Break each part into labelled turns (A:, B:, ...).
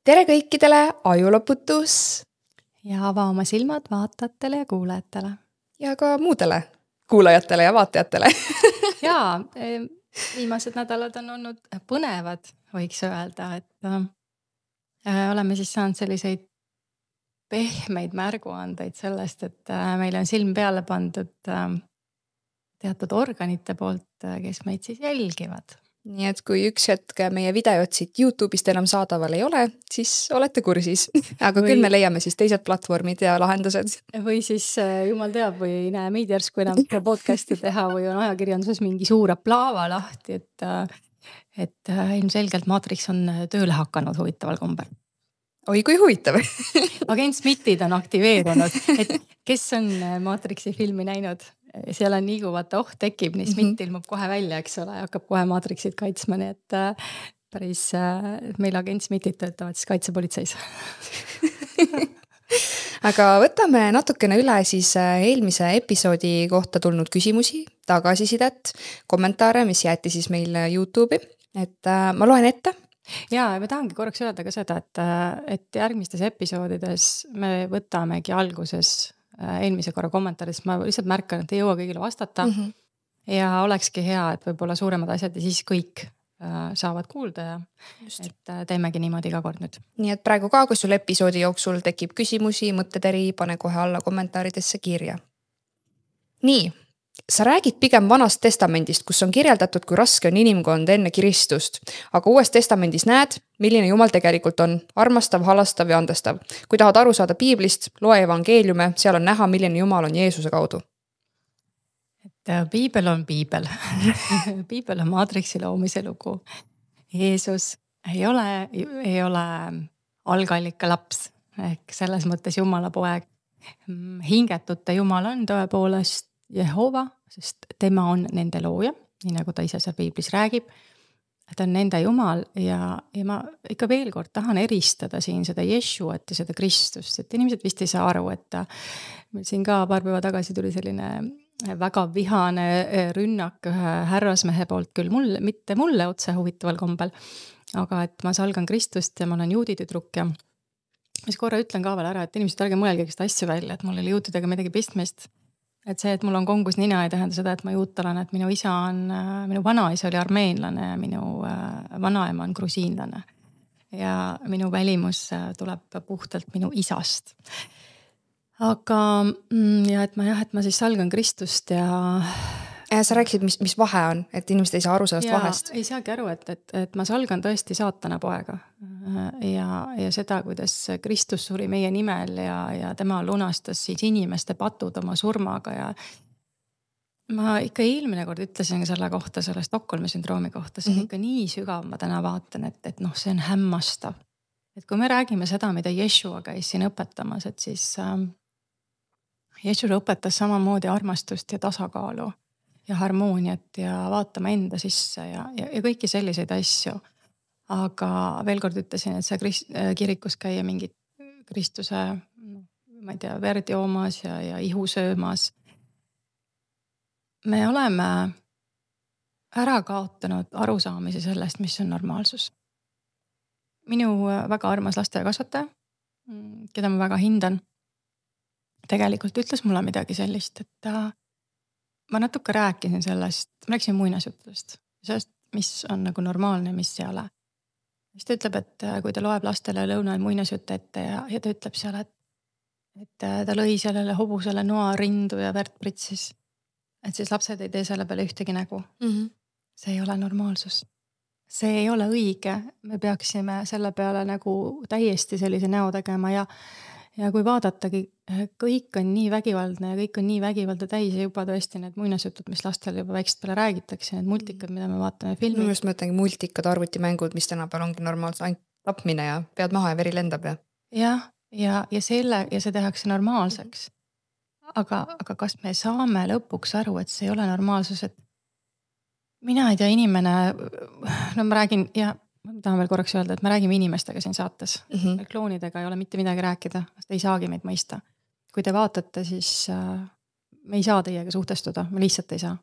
A: Tere kõikidele, ajuloputus
B: ja ava oma silmad vaatajatele ja kuulajatele.
A: ja ka muudele kuulajatele ja vaatajatele.
B: Jaa, viimased nädalad on olnud põnevad, võiks öelda, et oleme siis saanud selliseid pehmeid märguandeid sellest, et meile on silm peale pandud teatud organite poolt, kes meid siis jälgivad.
A: Nii et kui üks hetk meie videot siit YouTube'ist enam saadaval ei ole, siis olete kursis. Aga küll me leiame siis teised platvormid ja lahendused.
B: Või siis jumal teab või ei näe meid järsku enam podcasti teha või on ajakirjanduses mingi suure plaava lahti, et ilmselgelt Matrix on tööle hakanud huvitaval kombel.
A: Oi, kui huvitav.
B: Agent Smithid on aktiveerunud, et kes on Matrixi filmi näinud? Seal on nii kui vaata tekib, nii Smith ilmub kohe välja, eks ole, ja hakkab kohe Matrixit kaitsma, nii et päris meil Agent Smithid töötavad siis kaitsepolitseis.
A: Aga võtame natukene üle siis eelmise episoodi kohta tulnud küsimusi, tagasisidet, kommentaare, mis jäeti siis meil YouTube'i, et ma loen ette.
B: Ja ma tahangi korraks öelda ka seda, et järgmistes episoodides me võtamegi alguses eelmise korra kommentaaris, ma lihtsalt märkan, et ei jõua kõigile vastata ja olekski hea, et võib-olla suuremad asjad ja siis kõik saavad kuulda ja et teemegi niimoodi iga kord nüüd.
A: Nii et praegu ka, kui sul episoodi jooksul tekib küsimusi, mõtteteri, pane kohe alla kommentaaridesse kirja. Nii, sa räägid pigem Vanast testamendist, kus on kirjeldatud, kui raske on inimkond enne Kristust, aga Uues testamendis näed, milline Jumal tegelikult on, armastav, halastav ja andestav. Kui tahad aru saada piiblist, loe evangeeliume, seal on näha, milline Jumal on Jeesuse kaudu.
B: Et piibel on piibel. Piibel on Matrixi loomise lugu. Jeesus ei ole algallika laps, ehk selles mõttes Jumala poeg. Hingetute Jumal on tõepoolest Jehova, sest tema on nende looja, nii nagu ta ise seal piiblis räägib. Ta on nende Jumal ja ma ikka veel kord tahan eristada siin seda Jeshuat ja seda Kristust, et inimesed vist ei saa aru, et meil siin ka paar päeva tagasi tuli selline väga vihane rünnak ühe härrasmehe poolt küll mitte mulle otse huvitaval kombel, aga et ma salgan Kristust ja ma olen juuditüdruk ja mis korra ütlen ka veel ära, et inimesed ärge mõelge seda asju välja, et mul oli juutidega midagi pistmist. Et see, et mul on kongus nina, ei tähenda seda, et ma juutalan, et minu vanaisa oli armeenlane ja minu vanaema on grusiinlane. Ja minu välimus tuleb puhtalt minu isast. Aga ja et ma siis salgan Kristust ja
A: sa rääkisid, mis vahe on, et inimesed ei saa aru sellest vahest.
B: Ei saagi aru, et ma salgan tõesti saatana poega ja seda, kuidas Kristus suri meie nimel ja tema lunastas siis inimeste patud oma surmaga ja ma ikka eelmine kord ütlesin selle kohta, selle Stockholmi sündroomi kohta, see on ikka nii sügav, ma täna vaatan, et see on hämmastav. Et kui me räägime seda, mida Jeshua käis siin õpetamas, et siis Jeshua õpetas samamoodi armastust ja tasakaalu ja harmooniat ja vaatama enda sisse ja kõiki selliseid asju. Aga veel kord ütlesin, et see kirikus käia mingit Kristuse, ma ei tea, verd joomas ja ihu söömas. Me oleme ära kaotanud arusaamise sellest, mis on normaalsus. Minu väga armas lasteaiakasvataja, keda ma väga hindan, tegelikult ütles mulle midagi sellist, et ma natuke rääkisin sellest, ma rääkisin muinasjuttudest, sellest, mis on nagu normaalne, mis ei ole. Siis ta ütleb, et kui ta loeb lastele lõunal muinasjutte ette ja ta ütleb seal, et ta lõi sellele hobusele noa rindu ja verd pritsis, et siis lapsed ei tee selle peale ühtegi nägu. See ei ole normaalsus. See ei ole õige. Me peaksime selle peale nagu täiesti sellise näo tegema ja kui vaadatagi, kõik on nii vägivaldne ja kõik on nii vägivalda täis ja juba tõesti need muinasjutud, mis lastele juba väikest peale räägitakse, need multikad, mida me vaatame filmi.
A: Minu just mõtlengi multikad, arvutimängud, mis tänapäeval ongi normaalselt ainult tapmine ja pead maha ja veri lendab ja.
B: Ja see tehakse normaalseks. Aga kas me saame lõpuks aru, et see ei ole normaalsus, et mina ei tea inimene, no ma räägin ja ma tahan veel korraks öelda, et me räägime inimestega siin saates. Kloonidega ei ole mitte midagi rääkida, sest ei saagi meid mõista. Kui te vaatate, siis me ei saa teiega suhtestuda, me lihtsalt ei saa.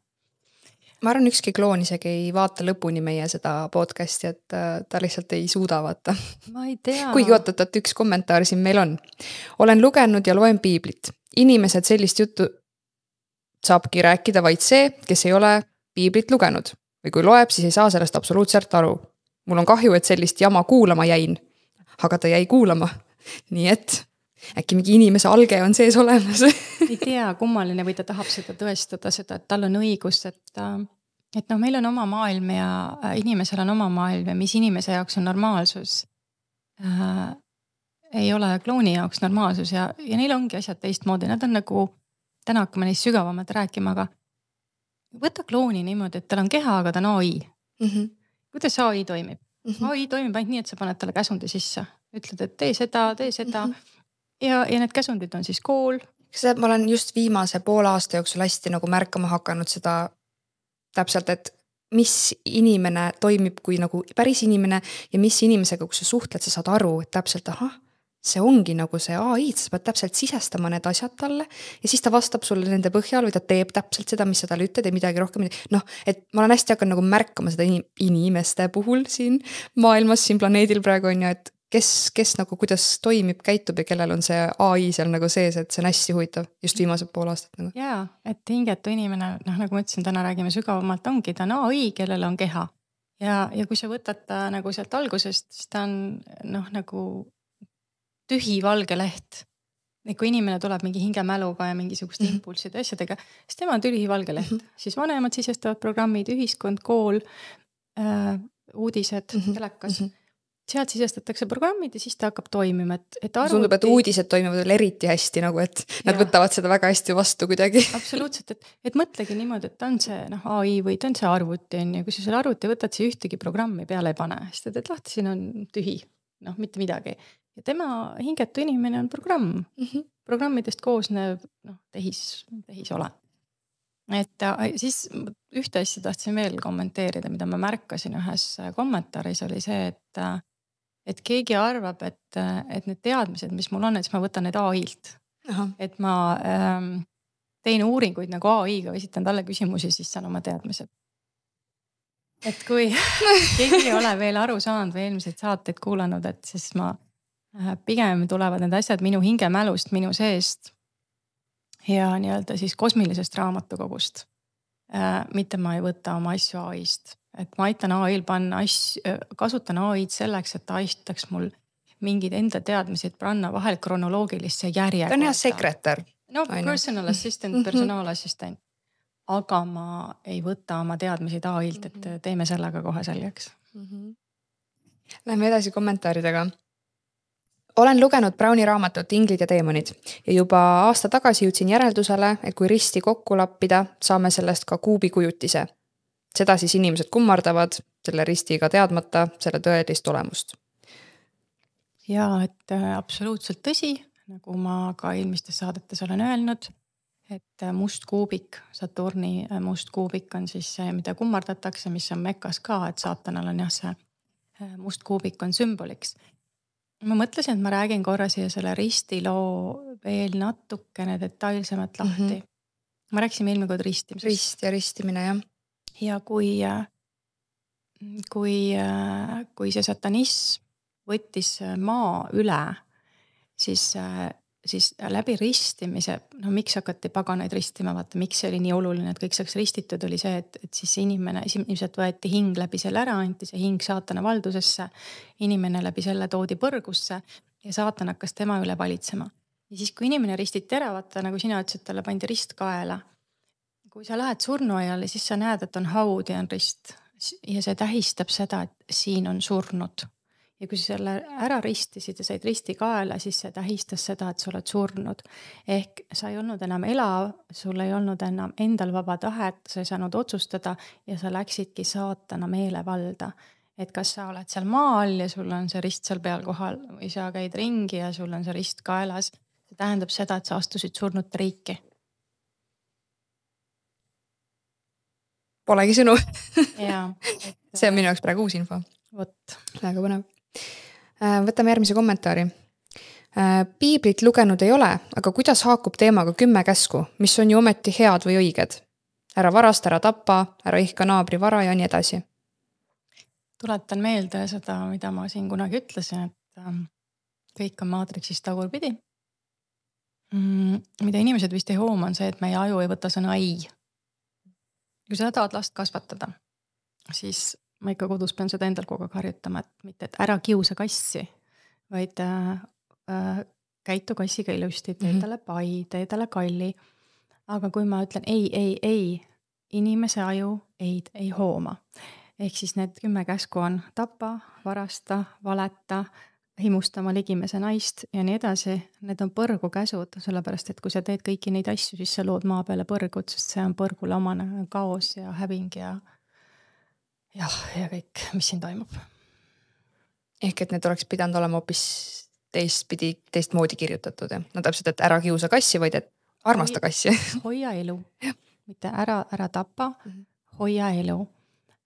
A: ma arvan, ükski kloon isegi ei vaata lõpuni meie seda podcasti, et ta lihtsalt ei suuda vaata.
B: Ma ei tea.
A: Kuigi oot, üks kommentaar siin meil on. Olen lugenud ja loen piiblit. Inimesed sellist juttu saabki rääkida vaid see, kes ei ole piiblit lugenud. Või kui loeb, siis ei saa sellest absoluutselt aru. Mul on kahju, et sellist jama kuulama jäin. Aga ta jäi kuulama. Nii et äkki mingi inimese alge on sees olemas.
B: Ei tea, kummaline või ta tahab seda tõestada, seda, et tal on õigus, et meil on oma maailm ja inimesel on oma maailm ja mis inimese jaoks on normaalsus, ei ole klooni jaoks normaalsus ja neil ongi asjad teistmoodi. Nad on nagu, täna hakkame neist sügavamalt rääkima, aga võta klooni niimoodi, et tal on keha, aga ta on AI. Kuidas AI toimib? AI toimib ainult nii, et sa paned talle käsundi sisse. Ütled, et tee seda. Ja need käsundid on siis kool.
A: Ma olen just viimase poole aasta jooksul hästi nagu märkama hakanud seda täpselt, et mis inimene toimib kui nagu päris inimene ja mis inimesega, kui sa suhtled, sa saad aru, et täpselt, see ongi nagu see AI, sa pead täpselt sisestama need asjad talle ja siis ta vastab sulle nende põhjal või ta teeb täpselt seda, mis sa talle ütled ja midagi rohkem. Et ma olen hästi hakanud nagu märkama seda inimeste puhul siin maailmas, siin planeedil praegu on ju, et kes nagu kuidas toimib, käitub ja kellel on see AI seal nagu sees, et see on hästi huvitav just viimased pool aastat. Nagu.
B: Jaa, et hingetu inimene, nagu ma ütlesin, täna räägime sügavamalt, ongi ta on AI, kellel on keha. Ja kui sa võtad ta nagu sealt algusest, siis ta on nagu tühi valge leht. Et kui inimene tuleb mingi hingemäluga ja mingisuguste impulside asjadega, siis tema on tühi valge leht. Siis vanemad sisestavad programmid, ühiskond, kool, uudised, telekas. Sealt sisestatakse programmid ja siis ta hakkab toimima.
A: Tundub, et uudised toimivad veel eriti hästi, nagu, et nad võtavad seda väga hästi vastu kuidagi.
B: Absoluutselt, et mõtlegi niimoodi, et ta on see AI või ta on see arvuti. Ja kui sa selle arvuti võtad, siis ühtegi programmi peale ei pane. Siis ta lahti, siin on tühi, mitte midagi. Ja tema hingetu inimene on programm. Programmidest koosnev tehisole. Et siis ühte asja tahtsin veel kommenteerida, mida ma märkasin ühes kommentaaris oli see, et keegi arvab, et need teadmised, mis mul on, et siis ma võtan need AI-lt. Et ma tein uuringuid nagu AI-ga, esitan talle küsimusi, siis saan oma teadmised. Et kui keegi ei ole veel aru saanud või eelmiseid saateid kuulanud, et siis ma pigem tulevad need asjad minu hingemälust, minu seest ja nii-öelda siis kosmilisest raamatukogust. Mitte ma ei võta oma asju AI-st. Et ma aitan AI-l panna kasutan AI-d selleks, et ta aitaks mul mingid enda teadmised panna vahel kronoloogilisse järjekorda.
A: Ta on hea sekretär.
B: Personal assistant, personaalassistent. Aga ma ei võta oma teadmised AI-lt, et teeme sellega kohe selgeks.
A: Lähme edasi kommentaaridega. Olen lugenud Browni raamatut Inglid ja teemonid ja juba aasta tagasi jõudsin järeldusele, et kui risti kokku lappida, saame sellest ka kuubi kujutise. Seda siis inimesed kummardavad selle ristiga teadmata selle tõelist olemust.
B: Ja, et absoluutselt tõsi, nagu ma ka eelmistes saadetes olen öelnud, et must kuubik, Saturni must kuubik on siis see, mida kummardatakse, mis on Mekas ka, et saatanal on see must kuubik on sümboliks. Ma mõtlesin, et ma räägin korra siia selle ristiloo veel natukene detailsemalt lahti. Ma rääkisime eelmine kord ristimisest.
A: Rist ja ristimine, jah.
B: Ja kui see satanism võttis maa üle, siis läbi ristimise, miks hakati paganaid ristima, vaata, miks see oli nii oluline, et kõik saaks ristitud, oli see, et siis inimene, ilmselt võeti hing läbi selle ära, anti see hing saatana valdusesse, inimene läbi selle toodi põrgusse ja saatan hakkas tema üle valitsema. Ja siis, kui inimene ristiti ära, vaata, nagu sina ütlesid, talle pandi rist kaela. Kui sa lähed surnuajale, siis sa näed, et on haud ja on rist. Ja see tähistab seda, et siin on surnud. Ja kui sa selle ära ristisid ja said risti kaela, siis see tähistas seda, et sa oled surnud. Ehk sa ei olnud enam elav, sul ei olnud enam endal vaba tahet, sa ei saanud otsustada ja sa läksidki saatana meelevalda. Et kas sa oled seal maa all ja sul on see rist seal peal kohal või sa käid ringi ja sul on see rist kaelas. See tähendab seda, et sa astusid surnute riiki.
A: Polegi sõnu.
B: Jaa.
A: See on minu jaoks praegu uus info.
B: Võt.
A: Väga põnev. Võtame järgmise kommentaari. Piiblit lugenud ei ole, aga kuidas haakub teemaga 10 käsku, mis on ju ometi head või õiged? ära varasta, ära tapa, ära ihka naabri vara ja nii edasi.
B: Tuletan meelde seda, mida ma siin kunagi ütlesin, et kõik on maatriksis tagurpidi. Mida inimesed vist ei hooma on see, et meie aju ei võta sõna ei. Kui sa tahad last kasvatada, siis ma ikka kodus pean seda endal kogu aeg harjutama, et mitte, et ära kiusa kassi, vaid käitu kassiga ilusti, tee talle pai, tee talle kalli. Aga kui ma ütlen ei, inimese aju ei hooma. Ehk siis need 10 käsku on tapa, varasta, valeta, himustama ligimese naist ja nii edasi. Need on põrgu käsud, sellepärast et kui sa teed kõiki neid asju, siis sa lood maa peale põrgut, sest see on põrgule omane kaos ja häving ja kõik, mis siin toimub.
A: Ehk et need oleks pidanud olema hoopis teistmoodi kirjutatud. Ja? No täpselt, et ära kiusa kassi, vaid et armasta kassi.
B: Hoia elu, mitte ära tapa, hoia elu,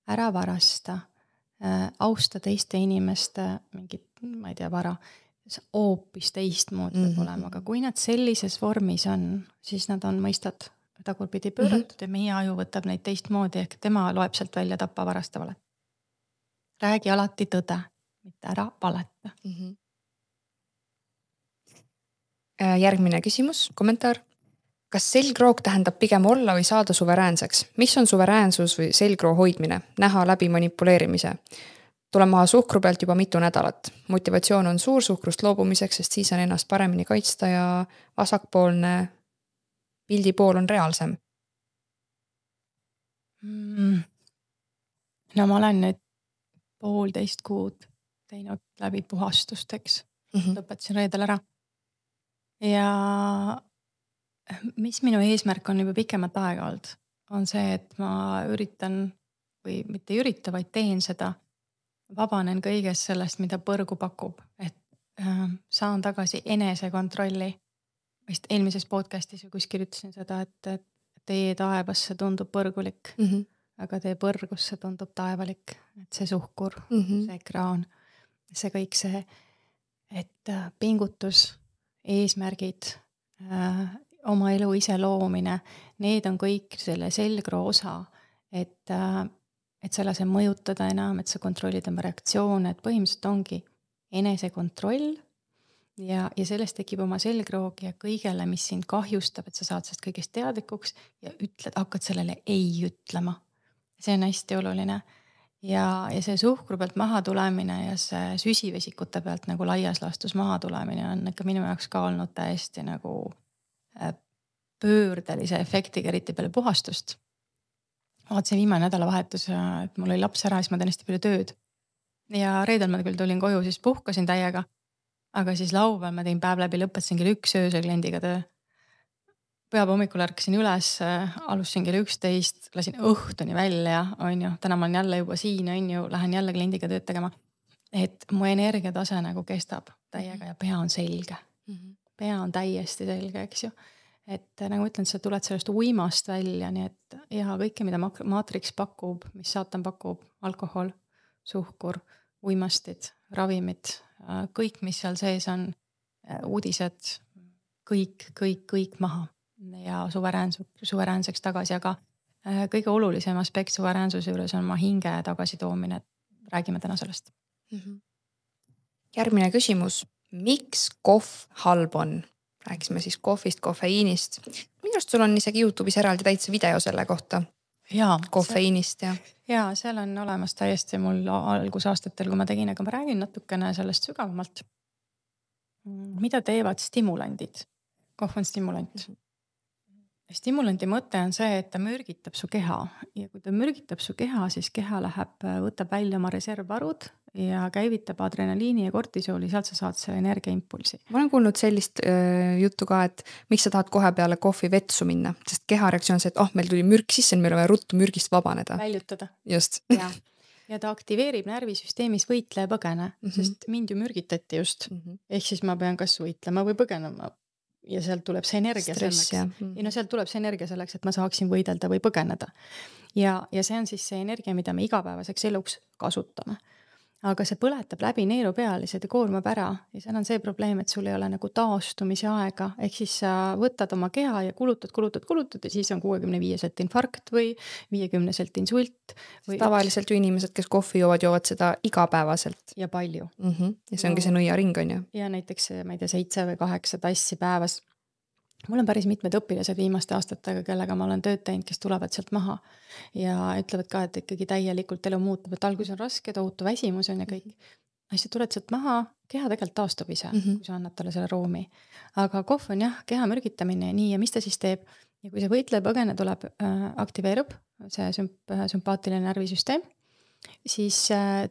B: ära varasta, austa teiste inimeste mingit, ma ei tea, vara, hoopis teistmoodi peab olema, aga kui nad sellises vormis on, siis nad on mõistad tagurpidi pööratud ja meie aju võtab neid teistmoodi, ehk tema loeb sealt välja tapa, varasta, valet. Räägi alati tõde, mitte ära valeta.
A: Järgmine küsimus, kommentaar. Kas selgroog tähendab pigem olla või saada suveräänseks? Mis on suveräänsus või selgroo hoidmine? Näha läbi manipuleerimise. Tulen maha suhkru pealt juba mitu nädalat. Motivatsioon on suur suhkrust loobumiseks, sest siis on ennast paremini kaitsta ja vasakpoolne pildi pool on reaalsem.
B: No ma olen nüüd 1,5 kuud teinud läbi puhastusteks. Lõpetasin reedel ära. Ja mis minu eesmärk on juba pikemat aega olnud, on see, et ma üritan või mitte ürita, vaid teen seda. Vabanen kõigest sellest, mida põrgu pakub, et saan tagasi enesekontrolli. Vist eelmises podcastis või kuskil ütlesin seda, et tee taevasse tundub põrgulik, aga tee põrgusse tundub taevalik. Et see suhkur, see ekraan, see kõik see, et pingutus, eesmärgid, oma elu ise loomine, need on kõik selle selgroo osa, et sa lase mõjutada enam, et sa kontrollid oma reaktsioone, et põhimõtteliselt ongi enesekontroll ja sellest tekib oma selgroog ja kõigele, mis sind kahjustab, et sa saad sellest kõigest teadlikuks ja hakkad sellele ei ütlema. See on hästi oluline. Ja see suhkru pealt maha tulemine ja see süsivesikute pealt nagu laias laastus maha tulemine on ikka minu jaoks ka olnud täiesti nagu pöördelise efektiga, eriti peale puhastust. Vaatasin viimane nädalavahetus, et mul oli laps ära, siis ma teen hästi palju tööd. Ja reedel ma küll tulin koju, siis puhkasin täiega, aga siis laupäeval ma tein päev läbi, lõpetasin kell 1 öösel kliendiga töö. Pühapäeva hommikul ärkasin üles, alustasin kell 11, lasin õhtuni välja, on ju, täna ma olen jälle juba siin, on ju, lähen jälle kliendiga tööd tegema. Et mu energiatase nagu kestab täiega ja pea on selge. Pea on täiesti selge, eks ju. Et nagu ütlen, sa tuled sellest uimast välja, nii et kõike, mida maatriks pakub, mis saatan pakub, alkohol, suhkur, uimastid, ravimid, kõik, mis seal sees on, uudised, kõik maha ja suveräänseks tagasi, aga kõige olulisem aspekt suveräänsuse juures on oma hinge tagasi toomine. Räägime täna sellest.
A: Järgmine küsimus. Miks kohv halb on? Rääkisime siis kohvist, kofeiinist. Minu arust sul on isegi YouTube'is eraldi täitsa video selle kohta. Kofeiinist ja.
B: Ja seal on olemas täiesti mul algusaastatel, kui ma tegin, aga ma räägin natukene sellest sügavamalt. Mida teevad stimulandid? Kohv on stimulant. Stimulandi mõte on see, et ta mürgitab su keha ja kui ta mürgitab su keha, siis keha võtab välja oma reservvarud ja käivitab adrenaliini ja kortisooli, sealt sa saad selle energiaimpulsi.
A: Ma olen kuulnud sellist juttu ka, et miks sa tahad kohe peale kohvi vetsu minna, sest keha reaktsioon on see, et meil tuli mürk sisse, meil on vaja ruttu mürgist vabaneda.
B: Väljutada.
A: Just.
B: Ja ta aktiveerib närvisüsteemis võitle ja põgene, sest mind ju mürgitati just. Ehk siis ma pean kas võitlema või põgenema. Ja sealt tuleb see energia selleks. Ja sealt tuleb see energia selleks, et ma saaksin võidelda või põgeneda. Ja see on siis see energia, mida me igapäevaseks eluks kasutame. aga see põletab läbi neeru pealised ja koormab ära ja seal on see probleem, et sul ei ole nagu taastumise aega, ehk siis sa võtad oma keha ja kulutad ja siis on 65-selt infarkt või 50-selt insult.
A: Tavaliselt ju inimesed, kes kohvi joovad seda igapäevaselt.
B: Ja palju.
A: Ja see ongi see nõiaring, on ju.
B: Ja näiteks, ma ei tea, 7 või 8 tassi päevas. Mul on päris mitmed õpilased viimaste aastatega, kellega ma olen tööd teinud, kes tulevad sealt maha ja ütlevad ka, et ikkagi täielikult elu muutub, et algus on raske, tohutu väsimus on ja kõik. Asja tuled sealt maha, keha tegelikult taastub ise, kui sa annad talle selle ruumi. Aga kohv on jah, keha mürgitamine ja nii ja mis ta siis teeb? Ja kui see võitlejapõgene tuleb, aktiveerub see sümpaatiline närvisüsteem, siis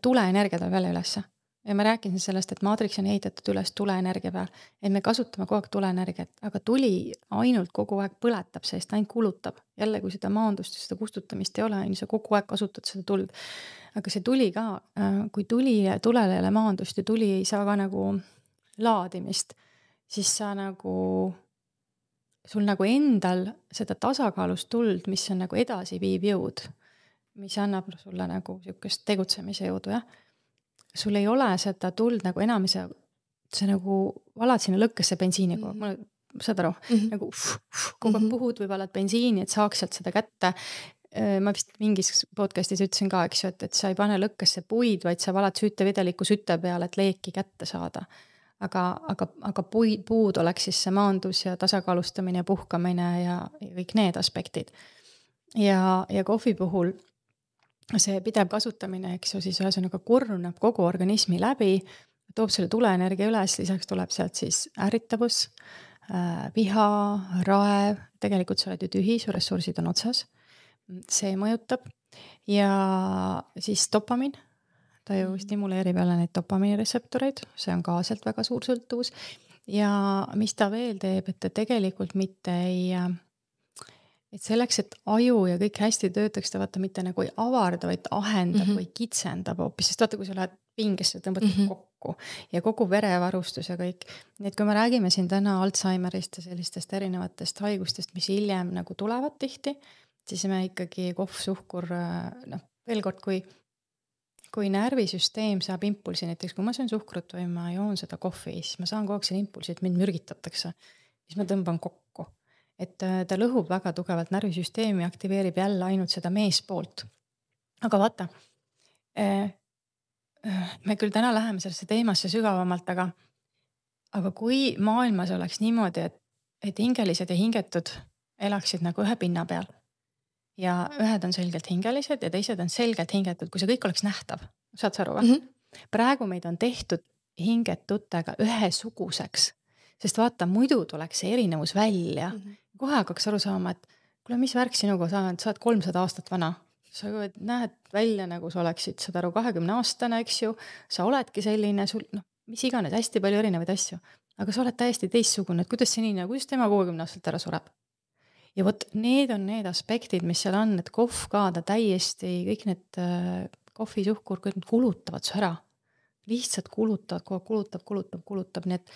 B: tuleenergia tuleb jälle ülesse. Ja ma rääkisin sellest, et Matrix on ehitatud üles tuleenergia peal, et me kasutame kogu aeg tuleenergiat, aga tuli ainult kogu aeg põletab, sest ainult kulutab. Jälle, kui seda maandust ja seda kustutamist ei ole, siis sa kogu aeg kasutad seda tuld. Aga see tuli ka, kui tulele ei ole maandust ja tuli ei saa ka nagu laadimist, siis sa nagu, sul nagu endal seda tasakaalust tuld, mis on nagu edasi viib jõud, mis annab sulle nagu sihukest tegutsemise jõudu, jah. Sul ei ole seda tuld nagu enam, see nagu valad sinna lõkkesse bensiini kogu aeg, saad aru, nagu kogu aeg puhud või valad bensiini, et saaks sealt seda kätte. Ma vist mingis podcastis ütlesin ka, eks ju, et sa ei pane lõkkesse puid, vaid sa valad süütevedeliku süte peale, et leeki kätte saada. Aga puud oleks siis see maandus ja tasakaalustamine ja puhkamine ja kõik need aspektid. Ja kohvi puhul see pidev kasutamine, eks ju, siis ühesõnaga korrunab kogu organismi läbi, toob selle tuleenergia üles, lisaks tuleb sealt siis ärritavus, viha, raev, tegelikult sa oled ju tühi, su ressursid on otsas, see mõjutab ja siis dopamin, ta ju stimuleerib jälle neid dopamiinireseptoreid, see on ka sealt väga suur sõltuvus ja mis ta veel teeb, et ta tegelikult mitte et selleks, et aju ja kõik hästi töötaks, ta vaata mitte nagu ei avarda, vaid ahendab või kitsendab hoopis, sest vaata, kui sa lähed pingesse, tõmbad kokku ja kogu verevarustus ja kõik. Nii et kui me räägime siin täna Alzheimerist ja sellistest erinevatest haigustest, mis hiljem nagu tulevad tihti, siis me ikkagi kohv, suhkur, veel kord, kui närvisüsteem saab impulsi, näiteks kui ma söön suhkrut või ma joon seda kohvi, siis ma saan kogu aeg selle impulsi, et mind mürgitatakse, siis ma tõmban kokku. Et ta lõhub väga tugevalt närvisüsteemi, aktiveerib jälle ainult seda meespoolt. Aga vaata, me küll täna läheme sellesse teemasse sügavamalt, aga kui maailmas oleks niimoodi, et hingelised ja hingetud elaksid nagu ühe pinna peal ja ühed on selgelt hingelised ja teised on selgelt hingetud, kui see kõik oleks nähtav, saad sa aru või? Praegu meid on tehtud hingetutega ühesuguseks, sest vaata, muidu tuleks see erinevus välja. Kohe hakkaks aru saama, et kuule, mis värk sinuga sa oled 300 aastat vana. Sa näed välja, nagu sa oleksid 120 aastane, eks ju. Sa oledki selline, mis iganes, hästi palju erinevaid asju. Aga sa oled täiesti teistsugune, et kuidas see nii, kuidas tema 60 aastalt ära sureb. Ja võt, need on need aspektid, mis seal on, et kohv ka ta täiesti, kõik need kohvi, suhkur, kõik need kulutavad su ära. Lihtsalt kulutab, nii et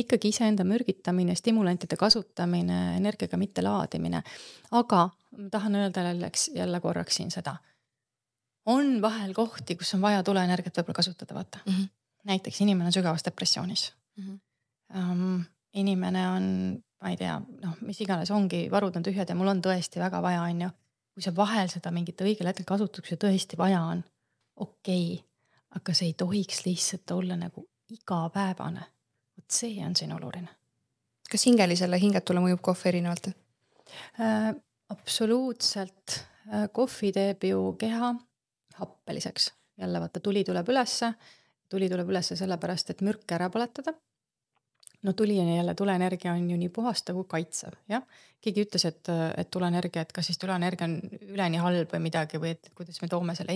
B: ikkagi iseenda mürgitamine, stimulantide kasutamine, energiaga mitte laadimine. Aga ma tahan öelda jälle korraks siin seda. On vahel kohti, kus on vaja tuleenergiat võib-olla kasutada, vaata. Näiteks inimene on sügavas depressioonis. Inimene on, ma ei tea, mis iganes ongi, varud on tühjad ja mul on tõesti väga vaja, on ju. Kui sa vahel seda mingit õigel hetkel kasutad, kui see tõesti vaja on, okei. Aga see ei tohiks lihtsalt olla nagu igapäevane. Võt see on siin oluline.
A: Kas hingelisele hingetule mõjub kohv erinevalt?
B: Absoluutselt. Kohvi teeb ju keha happeliseks. Jälle vaata, tuli tuleb ülesse sellepärast, et mürk ära põletada. No tuleenergia on ju nii puhastav kui kaitsev. Ja? Keegi ütles, et tuleenergia, et kas siis tuleenergia on üleni halb või midagi või et kuidas me toome selle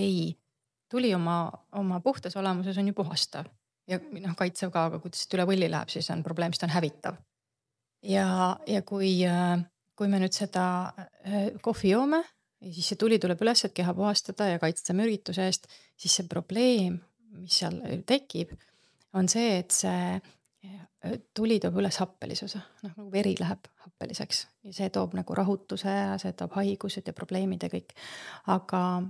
B: tuli oma puhtas olemuses on ju puhastav ja kaitsev ka, aga kui ta üle võlli läheb, siis on probleem, sest on hävitav. Ja kui me nüüd seda kohvi joome, siis see tuli tuleb üles, et keha puhastada ja kaitsta mürgituse eest, siis see probleem, mis seal tekib, on see, et see tuli toob üles happelisuse, nagu veri läheb happeliseks ja see toob nagu rahutuse ja see toob haigused ja probleemid ja kõik. Aga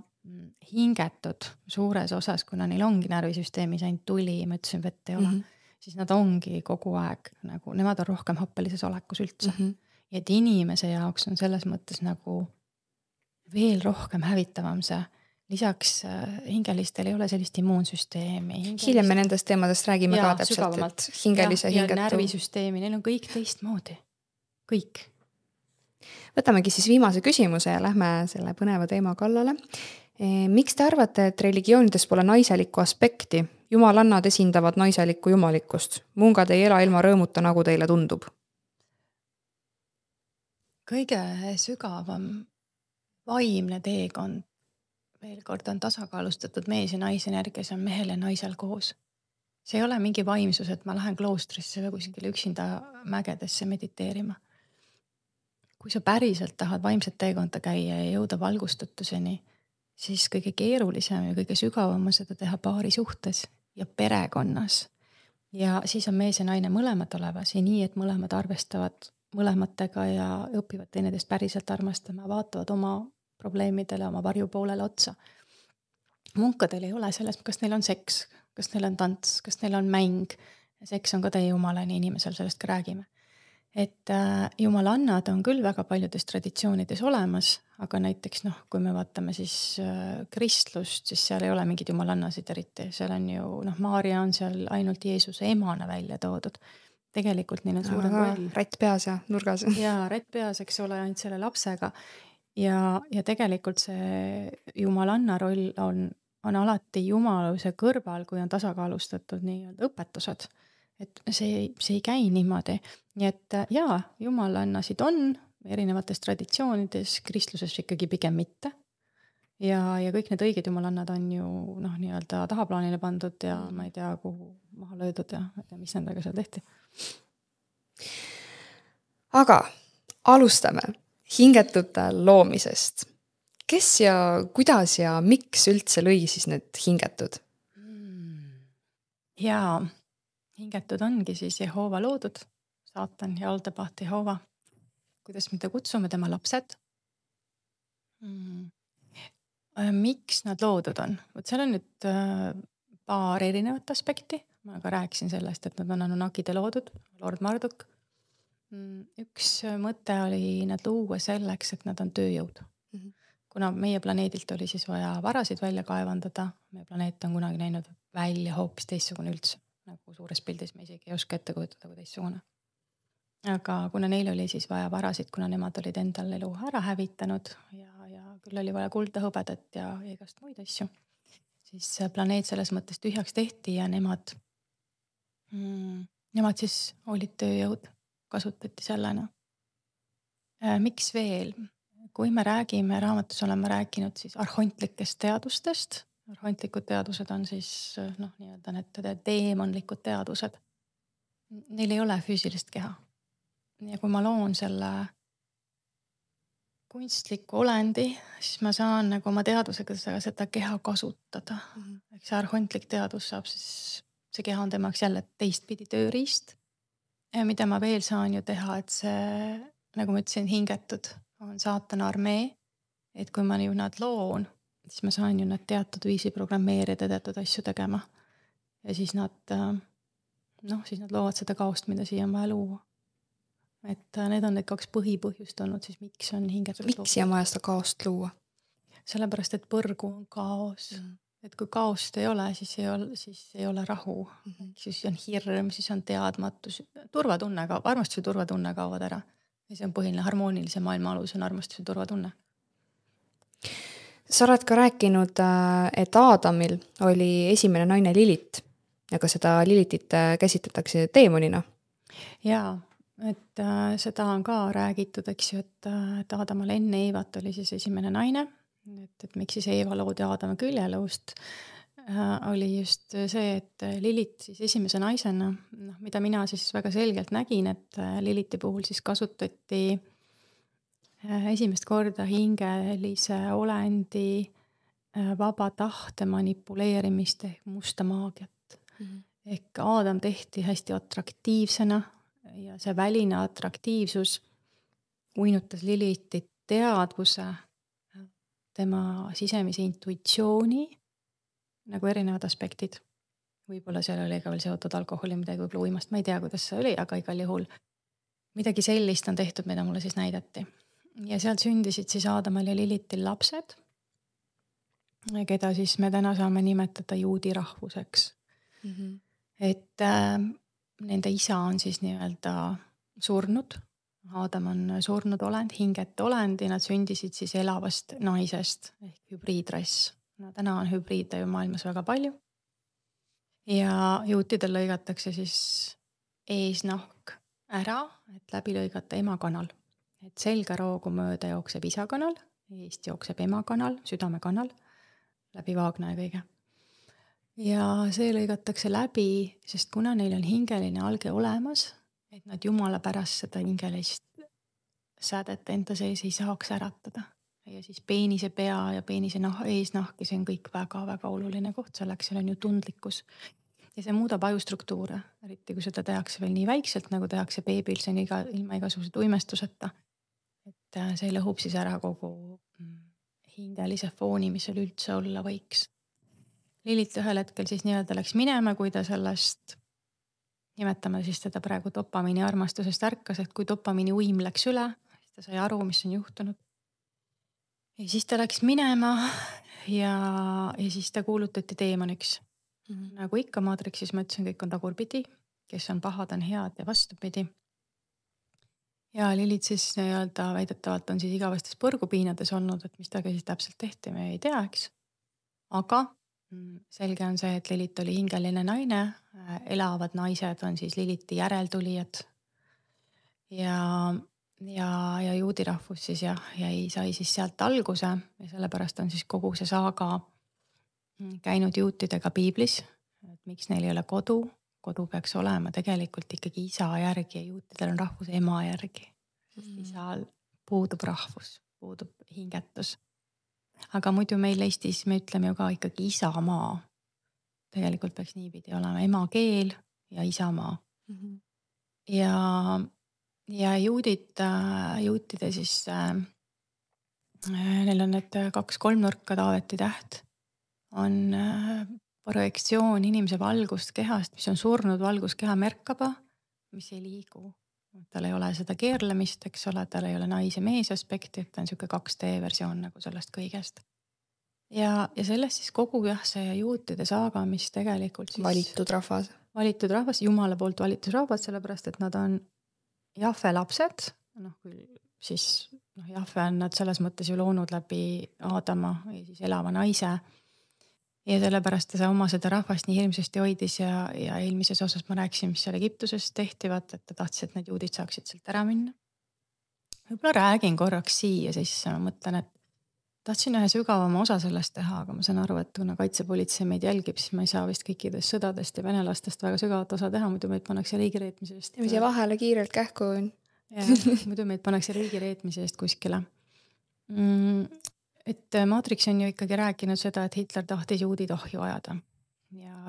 B: hingetud suures osas, kuna neil ongi närvisüsteemis ainult tuli, ma ütlesin, vett ei ole, siis nad ongi kogu aeg nagu, nemad on rohkem happelises olekus üldse. Ja et inimese jaoks on selles mõttes nagu veel rohkem hävitavam see. Lisaks hingelistel ei ole sellist immuunsüsteemi.
A: Hiljem me nendest teemadest räägime ka täpselt,
B: sügavamalt.
A: et hingelise
B: ja
A: hingetu.
B: närvisüsteemi, neil on kõik teistmoodi. Kõik.
A: Võtamegi siis viimase küsimuse ja lähme selle põneva teema kallale. Miks te arvate, et religioonides pole naiselikku aspekti? Jumalannad esindavad naiselikku jumalikkust. Mungad ei ela ilma rõõmuta, nagu teile tundub.
B: Kõige sügavam vaimne teekond veel kord on tasakaalustatud mees ja naise energia, see on mehel ja naisel koos. See ei ole mingi vaimsus, et ma lähen kloostrisse või kuskile üksinda mägedesse mediteerima. Kui sa päriselt tahad vaimset teekonda käia ja jõuda valgustatuseni, siis kõige keerulisem ja kõige sügavam on seda teha paari suhtes ja perekonnas. Ja siis on mees ja naine mõlemad olevas ja nii, et mõlemad arvestavad mõlematega ja õpivad teineteist päriselt armastama, vaatavad oma probleemidele, oma varjupoolele otsa. Munkadel ei ole selles, kas neil on seks, kas neil on tants, kas neil on mäng. Seks on ka teie jumalani inimesel, sellest ka räägime. Et jumalannad on küll väga paljudes traditsioonides olemas, aga näiteks kui me vaatame siis kristlust, siis seal ei ole mingid jumalannasid eriti. Seal on ju, Maarja on seal ainult Jeesuse emana välja toodud. Tegelikult neil on suurem roll.
A: Rätt peas ja nurgas.
B: Ja rätt peas, eks ole, ainult selle lapsega. Ja tegelikult see jumalanna roll on alati jumaluse kõrval, kui on tasakaalustatud nii-öelda õpetused. Et see ei käi niimoodi. Nii et jaa, jumalannasid on erinevates traditsioonides, kristluses ikkagi pigem mitte. Ja kõik need õiged jumalannad on ju nii-öelda tahaplaanile pandud ja ma ei tea, kuhu maha löödud ja mis nendega seal tehti.
A: Aga alustame hingetute loomisest. Kes ja kuidas ja miks üldse lõi siis need hingetud?
B: Jaa, hingetud ongi siis Jehova loodud, saatan ja Aldebaat Jehova. Kuidas me kutsume tema lapsed? Miks nad loodud on? Seal on nüüd paar erinevat aspekti. Ma ka rääkisin sellest, et nad on Anunnakide loodud, Lord Marduk. Üks mõte oli nad luua selleks, et nad on tööjõud. Kuna meie planeedilt oli siis vaja varasid välja kaevandada, meie planeet on kunagi näinud välja hoopis teistsugune üldse. Nagu suures pildis me isegi ei oska ette kujutada kui teistsugune. Aga kuna neil oli siis vaja varasid, kuna nemad olid endal elu ära hävitanud ja küll oli vaja kulda, hõbedat ja igast muid asju, siis planeet selles mõttes tühjaks tehti ja nemad siis olid tööjõud. Kasutati sellena. Miks veel? Kui me räägime, raamatus oleme rääkinud siis arhontlikest teadustest. Arhontlikud teadused on siis nii-öelda need teemonlikud teadused. Neil ei ole füüsilist keha. Ja kui ma loon selle kunstliku olendi, siis ma saan nagu oma teadusega seda keha kasutada. See arhontlik teadus saab siis, see keha on temaks jälle teistpidi tööriist. Ja mida ma veel saan ju teha, et see, nagu ma ütlesin, hingetud on saatana armee, et kui ma ju nad loon, siis ma saan ju nad teatud viisi programmeerida, teatud asju tegema. Ja siis nad loovad seda kaost, mida siia on vaja luua. Et need on need kaks põhipõhjust olnud, siis miks on hingetud.
A: Miks siia on vaja seda kaost luua?
B: Sellepärast, et põrgu on kaos. Et kui kaost ei ole, siis ei ole rahu. Siis on hirm, siis on teadmatus. Turvatunne, armastus ja turvatunne kaovad ära. Ja see on põhiline harmoonilise maailma alus on armastus ja turvatunne.
A: Sa oled ka rääkinud, et Aadamil oli esimene naine Lilit. Aga seda Lilitit käsitletakse teemonina.
B: Jaa, et seda on ka räägitud, eks ju, et Aadamal enne Eevat oli siis esimene naine. Et miks siis Eeva loodi Aadama küljelõust, oli just see, et Lilit siis esimese naisena, mida mina siis väga selgelt nägin, et Liliti puhul siis kasutati esimest korda hingelise olendi vaba tahte manipuleerimist ehk musta maagiat. Ehk Aadam tehti hästi atraktiivsena ja see väline atraktiivsus uinutas Lilitit tema sisemise intuitsiooni nagu erinevad aspektid. Võib-olla seal oli ka veel seotud alkoholi midagi, võib-olla uimast, ma ei tea, kuidas see oli, aga igal juhul midagi sellist on tehtud, mida mulle siis näidati. Ja sealt sündisid siis Aadamal ja Lilitil lapsed, keda siis me täna saame nimetada juudi rahvuseks. Et nende isa on siis nii-öelda surnud. Aadam on surnud olend, hinget olend ja nad sündisid siis elavast naisest ehk hübriidrass. No, täna on hübriide ju maailmas väga palju. Ja juutidel lõigatakse siis eesnahk ära, et läbi lõigata emakanal. Et selgaroogu mööda jookseb isakanal, eest jookseb emakanal, südamekanal, läbi vaagna ja kõige. Ja see lõigatakse läbi, sest kuna neil on hingeline alge olemas, et nad jumala pärast seda hingelist sädet enda sees ei saaks äratada. Ja siis peenise pea ja peenise eesnahk ja see on kõik väga-väga oluline koht, selleks seal on ju tundlikkus. Ja see muudab ajustruktuure, eriti kui seda tehakse veel nii väikselt, nagu tehakse beebil, see on ilma igasugused uimestuseta. Et see lõhub siis ära kogu hingelise fooni, mis seal üldse olla võiks. Lilit ühel hetkel siis nii-öelda läks minema, kui ta sellest, nimetame siis teda praegu dopamiini armastusest ärkas, et kui dopamiini uim läks üle, siis ta sai aru, mis on juhtunud. Ja siis ta läks minema ja siis ta kuulutati teemaniks. Nagu ikka Matrixis ma ütlesin, kõik on tagurpidi, kes on pahad, on head ja vastupidi. Ja Lilit siis nii-öelda väidetavalt on siis igavestes põrgupiinades olnud, et mis taga siis täpselt tehti, me ei tea, eks. Aga selge on see, et Lilit oli hingeline naine, elavad naised on siis Liliti järeltulijad ja juudi rahvus siis sai siis sealt alguse ja sellepärast on siis kogu see saaga käinud juutidega piiblis, et miks neil ei ole kodu peaks olema tegelikult ikkagi isa järgi ja juutidel on rahvus ema järgi, sest isal puudub rahvus, puudub hingetus. Aga muidu meil Eestis me ütleme ju ka ikkagi isamaa, tegelikult peaks niipidi olema emakeel ja isamaa. Ja juutide siis, neil on need 2 kolmnurka Taaveti täht, on projektsioon inimese valgust kehast, mis on surnud valguskeha merkaba, mis ei liigu. Tal ei ole seda keerlemist, eks ole, tal ei ole naise mees aspekti, et ta on siuke 2D versioon nagu sellest kõigest. Ja sellest siis kogu see juutide saaga, mis tegelikult siis
A: valitud rahvas,
B: Jumala poolt valitud rahvas, sellepärast, et nad on Jahve lapsed, siis Jahve on nad selles mõttes ju loonud läbi Aadama ja siis elava naise. Ja sellepärast ta oma seda rahvast nii hirmsasti hoidis ja eelmises osas ma rääkisin, mis seal Egiptuses tehtivat, et ta tahtis, et need juudid saaksid sealt ära minna. Võib-olla räägin korraks siia, siis ma mõtlen, et tahtsin ühe sügavama osa sellest teha, aga ma saan aru, et kuna kaitsepolitsei meid jälgib, siis ma ei saa vist kõikidest sõdadest ja venelastest väga sügavat osa teha, muidu meid pannakse riigireetmisest.
A: Ja siia vahele kiirelt kähku on.
B: Muidu meid pannakse riigireetmisest kuskile. Et Matrix on ju ikkagi rääkinud seda, et Hitler tahtis juudid ohju ajada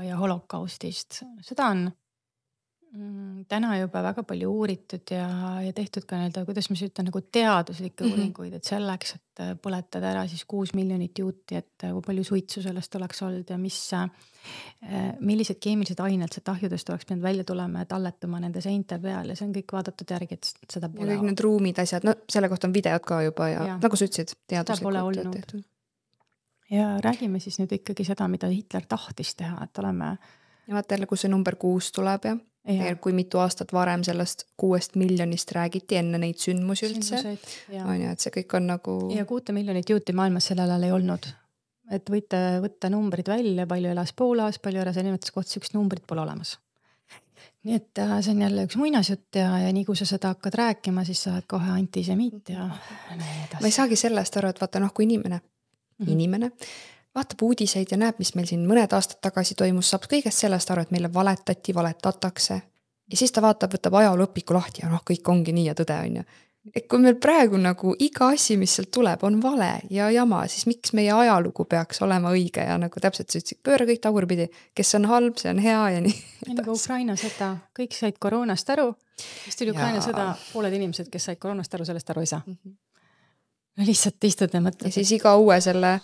B: ja holokaustist. Seda on täna juba väga palju uuritud ja tehtud ka nii-öelda, kuidas ma ütlen, nagu teaduslikke uuringuid, et selleks, et põletada ära siis 6 miljonit juuti, et kui palju suitsu sellest oleks olnud ja millised keemilised ained see tahjudest oleks pidanud välja tulema ja talletuma nende seinte peal ja see on kõik vaadatud järgi, et seda pole.
A: Ja kõik need ruumid, asjad, no selle kohta on videod ka juba ja nagu sa ütlesid, teaduslikult tehtud.
B: Ja räägime siis nüüd ikkagi seda, mida Hitler tahtis teha, et oleme.
A: Ja vaata jälle, kus see number 6 tuleb ja kui mitu aastat varem sellest 6 miljonist räägiti enne neid sündmusi üldse. On ju, et see kõik on nagu.
B: Ja 6 miljonit juuti maailmas sellel ajal ei olnud. Et võite võtta numbrid välja, palju elas Poolas, palju elas nimetas kohta, üks numbrid pole olemas. Nii et see on jälle üks muinasjutt ja nii kui sa seda hakkad rääkima, siis sa oled kohe antisemiit ja
A: ma ei saagi sellest aru, et vaata kui inimene vaatab uudiseid ja näeb, mis meil siin mõned aastad tagasi toimus, saab kõigest sellest aru, et meile valetatakse. Ja siis ta võtab ajalooõpiku lahti ja kõik ongi nii ja tõde on ju. Et kui meil praegu nagu iga asi, mis sealt tuleb, on vale ja jama, siis miks meie ajalugu peaks olema õige ja nagu täpselt sa ütlesid, pööra kõik tagurpidi, kes on halb, see on hea ja nii.
B: Ja nagu Ukraina sõda, kõik said koroonast aru, siis tuli Ukraina sõda, pooled inimesed, kes said koroonast aru, sellest aru ei saa. no lihtsalt istud ja mõtled.
A: Ja siis iga uue selle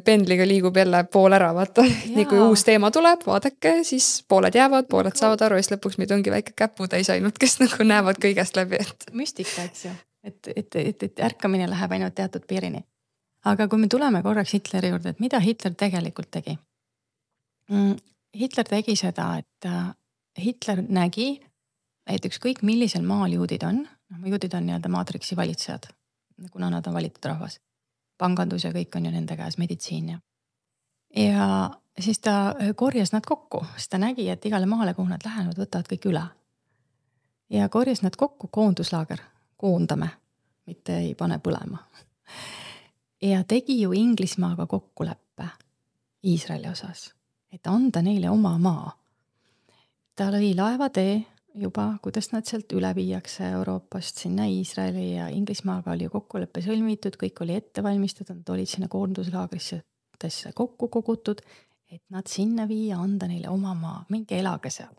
A: pendliga liigub jälle pool ära, vaata. Nii kui uus teema tuleb, vaadake, siis pooled jäävad, pooled saavad aru ja siis lõpuks meid ongi väike käputäis ainult, kes nagu näevad kõigest läbi.
B: Müstika, eks ju. Et ärkamine läheb ainult teatud piirini. Aga kui me tuleme korraks Hitleri juurde, et mida Hitler tegelikult tegi? Hitler tegi seda, et Hitler nägi, et ükskõik millisel maal juudid on nii-öelda maatriksi valitsejad, kuna nad on valitud rahvas. Pangandus ja kõik on ju nende käes, meditsiin ja siis ta korjas nad kokku, sest ta nägi, et igale maale, kuhu nad lähevad, võtavad kõik üle. Ja korjas nad kokku, koonduslaager, koondame, mitte ei pane põlema. Ja tegi ju Inglismaaga kokkuleppe Iisraeli osas, et anda neile oma maa. Ta lõi laevatee juba, kuidas nad sealt üle viiakse Euroopast sinna Iisraeli ja Inglismaaga oli ju kokkuleppe sõlmitud, kõik oli ette valmistatud, nad olid sinna koonduslaagrisse kokku kogutud, et nad sinna viia, anda neile oma maa, mingi elage seal.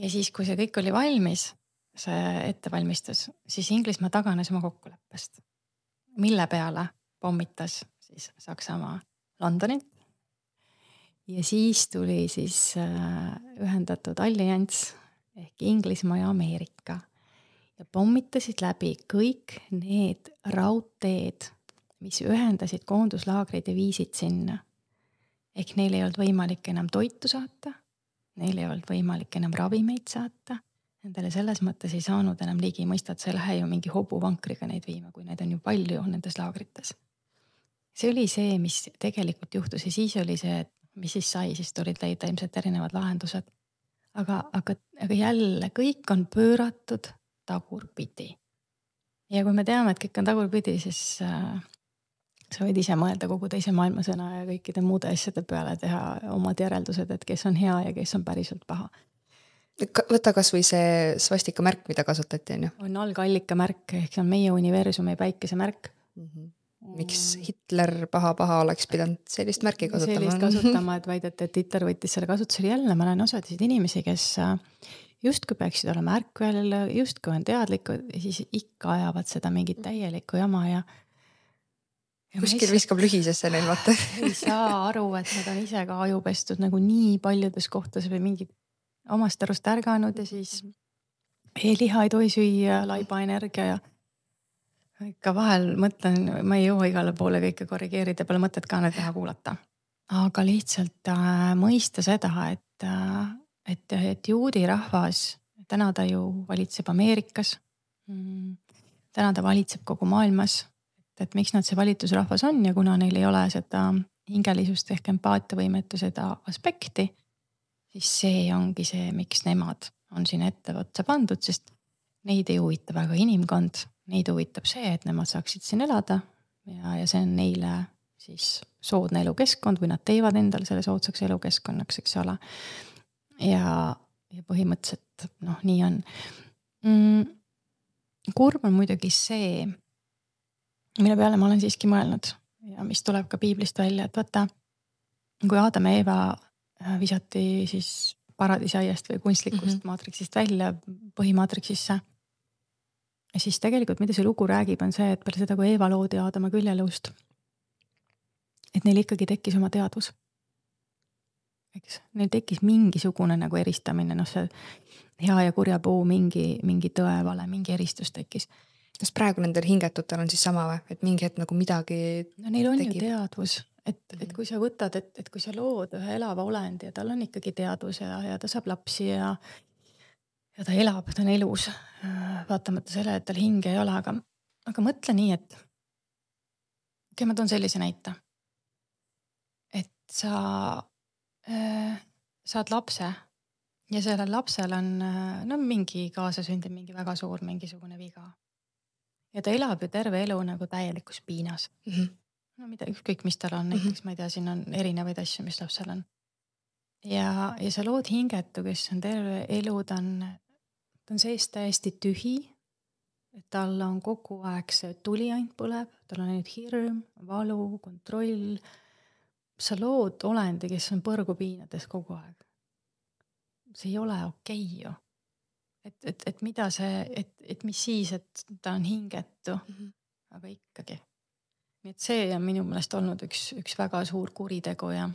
B: Ja siis, kui see kõik oli valmis, see ettevalmistus, siis Inglismaa taganes oma kokkuleppest, mille peale pommitas siis Saksamaa Londonit. Ja siis tuli siis ühendatud allianss ehk Inglismaa ja Ameerika ja pommitasid läbi kõik need raudteed, mis ühendasid koonduslaagreid ja viisid sinna. Ehk neil ei olnud võimalik enam toitu saata, neil ei olnud võimalik enam ravimeid saata, nendele selles mõttes ei saanud enam ligi, mõistad, see ei lähe ju mingi hobuvankriga neid viima, kui neid on ju palju nendes laagrites. See oli see, mis tegelikult juhtus ja siis oli see, et mis siis sai, siis tulid leida ilmselt erinevad lahendused. Aga jälle kõik on pööratud tagurpidi. Ja kui me teame, et kõik on tagurpidi, siis sa võid ise mõelda kogu teise maailmasõna ja kõikide muude asjade peale teha omad järeldused, et kes on hea ja kes on päriselt paha.
A: Võta kas või see svastika märk, mida kasutati, on ju?
B: On algallika märk, ehk see on meie universumi päikese märk.
A: Miks Hitler paha oleks pidanud sellist märki kasutama?
B: Sellist kasutama, et väidate, et Hitler võttis selle kasutusele jälle. Ma olen osadisid inimesi, kes justkui peaksid olema ärkvel, justkui on teadlikud ja siis ikka ajavad seda mingit täielikku jama ja
A: kuskil viskab lühisesse neil, vaata.
B: Ei saa aru, et nad on ise ka ajupestud nagu nii paljudes kohtades või mingi omast arust ärganud ja siis liha ei tohi süüa, laiba energia ja ikka vahel mõtlen, ma ei jõua igale poole kõike korrigeerida, pole mõtet ka need teha kuulata. Aga lihtsalt mõista seda, et juudi rahvas, täna ta ju valitseb Ameerikas, täna ta valitseb kogu maailmas, et miks nad see valitusrahvas on ja kuna neil ei ole seda hingelisust ehk empaatiavõimetu seda aspekti, siis see ongi see, miks nemad on siin ettevõtse pandud, sest neid ei huvita väga inimkond. Neid huvitab see, et nemad saaksid siin elada ja see on neile siis soodne elukeskkond või nad teevad endale selle soodsaks elukeskkonnaks, eks ole. Ja põhimõtteliselt nii on. Kurb on muidugi see, mille peale ma olen siiski mõelnud ja mis tuleb ka piiblist välja, et vaata, kui Aadam ja Eeva visati siis paradiisiaiast või kunstlikust maatriksist välja põhimaatriksisse, siis tegelikult, mida see lugu räägib, on see, et peale seda, kui Eeva loodi Aadama küljelõust, et neil ikkagi tekkis oma teadvus. Eks? Neil tekkis mingisugune nagu eristamine, see hea ja kurja puu, mingi tõevale, mingi eristus tekkis.
A: Kas praegu nendel hingetutel on siis sama või? Et mingi hetk nagu midagi
B: neil on tekib. Ju teadvus, et kui sa võtad, et kui sa lood ühe elava olendi ja tal on ikkagi teadvus ja ta saab lapsi ja ta elab, ta on elus, vaatamata selle, et tal hinge ei ole, aga mõtle nii, et ma toon sellise näite, et sa saad lapse ja sellel lapsel on mingi kaasasündib mingi väga suur mingisugune viga ja ta elab ju terve elu nagu täielikus piinas. Mida ükskõik, mis tal on, näiteks ma ei tea, siin on erinevaid asju, mis lapsel on ja sa lood hingetu, kes on terve elu, ta on sees täiesti tühi, et tal on kogu aeg see tuli ainult põleb, tal on ainult hirm, valu, kontroll. Sa lood olendi, kes on põrgupiinades kogu aeg. See ei ole okei ju. et mida see, et mis siis, et ta on hingetu, aga ikkagi. Nii et see on minu meelest olnud üks väga suur kuritegu ja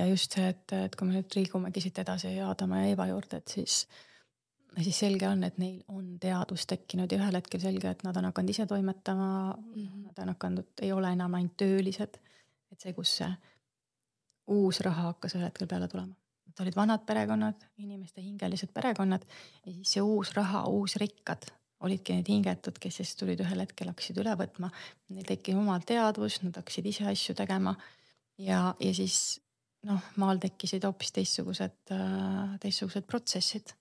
B: just see, et kui me nüüd liigumegi siit edasi Aadama ja Eeva juurde, et siis selge on, et neil on teadus tekkinud ja ühel hetkel selge, et nad on hakanud ise toimetama, nad on hakanud, ei ole enam ainult töölised, et see, kus see uus raha hakkas ühel hetkel peale tulema. Need olid vanad perekonnad, inimeste hingelised perekonnad ja siis see uus raha, uus rikkad olidki need hingetud, kes siis tulid ühel hetkel, hakkasid üle võtma. Neil tekkis omal teadvus, nad hakkasid ise asju tegema ja siis maal tekkisid hoopis teistsugused protsessid.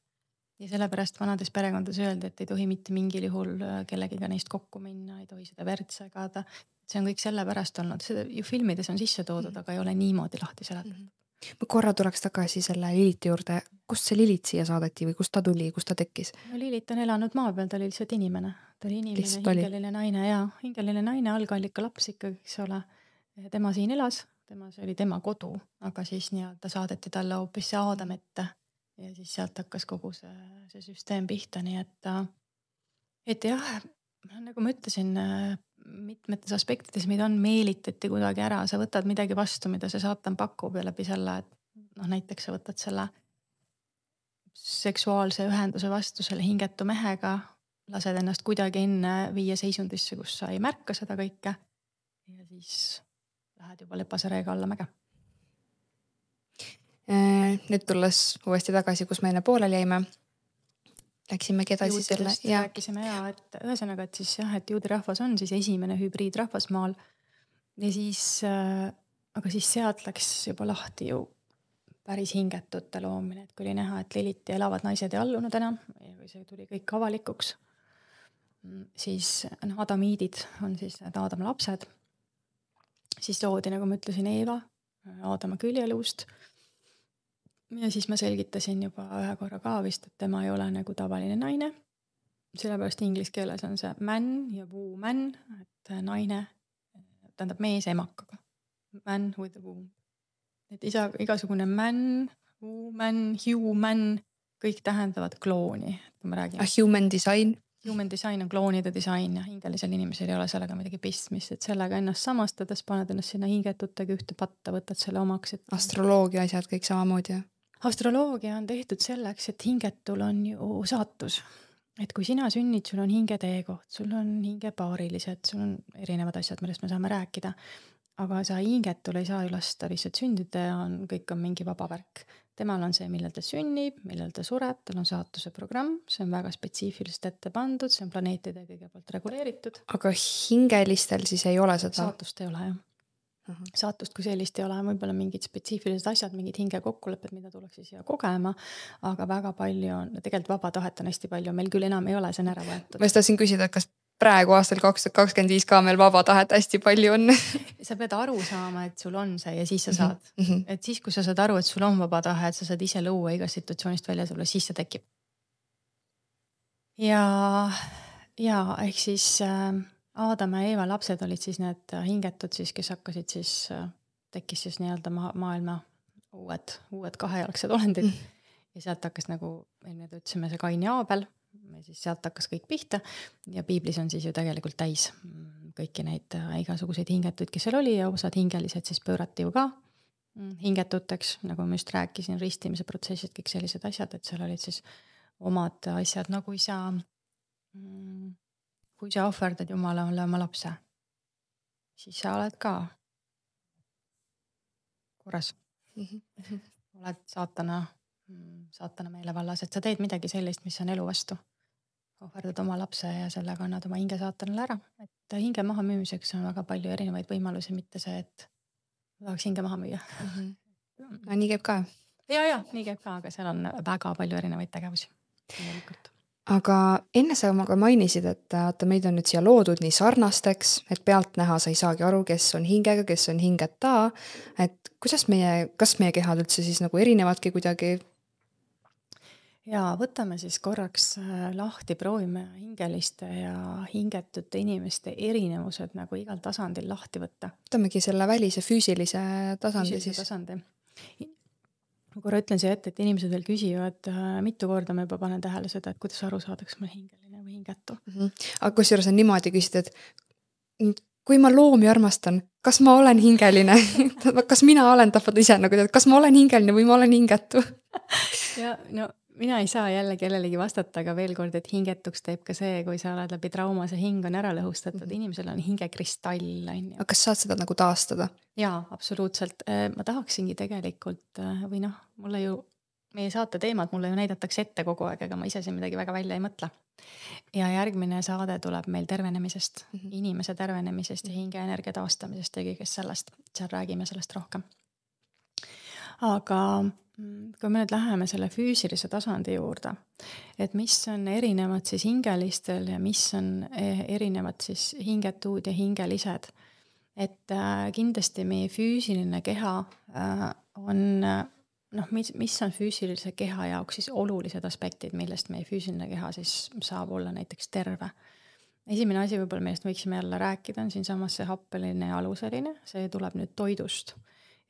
B: Ja sellepärast vanades perekondades öeldi, et ei tohi mitte mingil juhul kellegiga neist kokku minna, ei tohi seda verd segada. See on kõik sellepärast olnud, seda ju filmides on sisse toodud, aga ei ole niimoodi lahti seletatud.
A: Ma korra tuleks tagasi selle Liliti juurde. Kust see Lilit siia saadeti või kust ta tuli, kust ta tekkis?
B: No Lilit on elanud maa peal, ta oli lihtsalt inimene. Ta oli inimene, hingeline naine ja hingeline naine, algallika laps ikkagi, eks ole. Tema siin elas, see oli tema kodu, aga siis ta saadeti talle hoopis see Aadam ette ja siis sealt hakkas kogu see süsteem pihta, nii et jah, nagu ma ütlesin, mitmetes aspektides meid on meelitati kuidagi ära, sa võtad midagi vastu, mida see saatan pakub ja läbi selle, et näiteks sa võtad selle seksuaalse ühenduse vastu selle hingetu mehega, lased ennast kuidagi enne viia seisundisse, kus sa ei märka seda kõike ja siis lähed juba lepasareega alla mäge.
A: Nüüd tulles uuesti tagasi, kus me enne pooleli jäime. Läksimegi edasi selle.
B: Rääkisime et ühesõnaga, et siis jah, et juudi rahvas on siis esimene hübriidrahvas maal ja siis, aga siis sealt läks juba lahti ju päris hingetute loomine, et kui oli näha, et Liliti elavad naised ei allunud enam ja kui see tuli kõik avalikuks, siis Adamiidid on siis need Aadama lapsed, siis toodi, nagu ma ütlesin, Eeva Aadama küljeluust. Ja siis ma selgitasin juba ühe korra ka vist, et tema ei ole nagu tavaline naine. Sellepärast inglise keeles on see man ja woman, et naine, tähendab mees emakaga. Man with a womb. Et igasugune man, woman, human, kõik tähendavad klooni. Kui ma räägin.
A: A human design.
B: Human design on kloonide disain ja hingelisel inimesel ei ole sellega midagi pistmist, et sellega ennast samastades paned ennast sinna hingetutega ühte patta, võtad selle omaks. Et
A: astroloogia asjad kõik samamoodi.
B: Astroloogia on tehtud selleks, et hingetul on ju saatus. Et kui sina sünnid, sul on hingeteekoht, sul on hingepaarilised, sul on erinevad asjad, millest me saame rääkida. Aga sa hingetul ei saa ju lasta lihtsalt sündida ja kõik on mingi vaba värk. Temal on see, millal ta sünnib, millal ta sureb, tal on saatuse programm, see on väga spetsiifiliselt ette pandud, see on planeetide kõigepealt reguleeritud.
A: Aga hingelistel siis ei ole seda?
B: Saatust ei ole, jah. Saatust kui sellist ei ole, võib-olla mingid spetsiifilised asjad, mingid hingekokkulepped, mida tuleks siia kogema, aga väga palju on, tegelikult vaba tahet on hästi palju, meil küll enam ei ole, see on ära võetud.
A: Ma tahtsin küsida, kas praegu aastal 2025 ka meil vaba tahet hästi palju on?
B: Sa pead aru saama, et sul on see ja siis sa saad. Et siis, kui sa saad aru, et sul on vaba tahe, et sa saad ise lõua igast situatsioonist välja tulla, siis see tekib. Ja ehk siis Aadama ja Eeva lapsed olid siis need hingetud siis, kes hakkasid siis, tekkis siis nii-öelda maailma uued kahejalgsed olendid ja sealt hakkas nagu, enne ütlesime see Kain ja Aabel, siis sealt hakkas kõik pihta ja piiblis on siis ju tegelikult täis kõiki neid igasuguseid hingetuid, kes seal oli ja osad hingelised siis pöörati ju ka hingetuteks, nagu ma just rääkisin, ristimise protsessid, kõik sellised asjad, et seal olid siis omad asjad, nagu kui sa ohverdad Jumalale oma lapse, siis sa oled ka korras. Oled saatana meelevallas, et sa teed midagi sellist, mis on elu vastu. Ohverdad oma lapse ja sellega annad oma hinge saatanale ära. Et hinge maha müümiseks on väga palju erinevaid võimalusi, mitte see, et tahaks hinge maha müüa.
A: No, nii käib ka.
B: Ja, nii käib ka, aga seal on väga palju erinevaid tegevusi. Tegelikult.
A: Aga enne sa mainisid, et meid on nüüd siia loodud nii sarnasteks, et pealt näha sa ei saagi aru, kes on hingega, kes on hingeta, et kas meie kehad üldse siis nagu erinevadki kuidagi?
B: Ja võtame siis korraks lahti, proovime hingeliste ja hingetute inimeste erinevused nagu igal tasandil lahti võtta.
A: Võtamegi selle välise füüsilise tasandi siis.
B: Tasandi. ma korra ütlen siia ette, et inimesed veel küsivad, mitu korda ma juba panen tähele seda, et kuidas aru saadaks ma hingeline või hingetu.
A: Aga kusjuures on niimoodi küsida, et kui ma loomi armastan, kas ma olen hingeline? Kas mina olen tapad ise nagu tead, kas ma olen hingeline või ma olen hingetu?
B: Ja no mina ei saa jälle kellelegi vastata, aga veel kord, et hingetuks teeb ka see, kui sa oled läbi trauma, see hing on ära lõhustatud, inimesel on hingekristall.
A: Aga kas saad seda nagu taastada?
B: Jaa, absoluutselt. Ma tahaksingi tegelikult, või noh, mulle ju, meie saate teemad mulle ju näidatakse ette kogu aeg, aga ma ise siin midagi väga välja ei mõtle. Ja järgmine saade tuleb meil tervenemisest, inimese tervenemisest ja hingeenergia taastamisest ja kõigest sellest. Seal räägime sellest rohkem. Aga kui me nüüd läheme selle füüsilise tasandi juurde, et mis on erinevad siis hingelistel ja mis on erinevad siis hingetud ja hingelised, et kindlasti meie füüsiline keha on, mis on füüsilise keha jaoks siis olulised aspektid, millest meie füüsiline keha siis saab olla näiteks terve. Esimene asi võib-olla, millest võiksime jälle rääkida, on siinsamas see happeline ja aluseline, see tuleb nüüd toidust.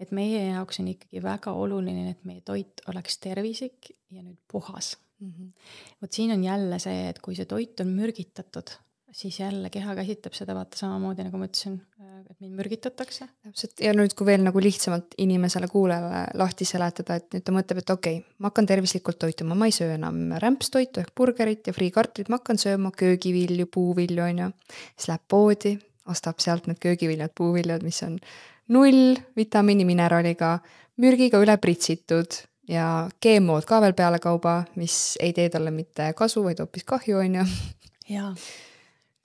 B: Et meie jaoks on ikkagi väga oluline, et meie toit oleks tervislik ja nüüd puhas. Vot siin on jälle see, et kui see toit on mürgitatud, siis jälle keha käsitab seda vaata samamoodi, nagu ma ütlesin, et mind mürgitatakse.
A: Ja nüüd kui veel nagu lihtsamalt inimesele kuulele lahti seletada, et nüüd ta mõtleb, et okei, ma hakkan tervislikult toituma, ma ei söö enam rämpstoitu ehk burgerit ja friikartlit, ma hakkan sööma köögivilju, puuvilju on ju. Siis läheb poodi, ostab sealt need köögiviljad, puuviljad, mis on 0 vitamiini mineraaliga, mürgiga üle pritsitud ja GMO-d ka veel peale kauba, mis ei tee talle mitte kasu, vaid hoopis kahju on ju.
B: Jaa,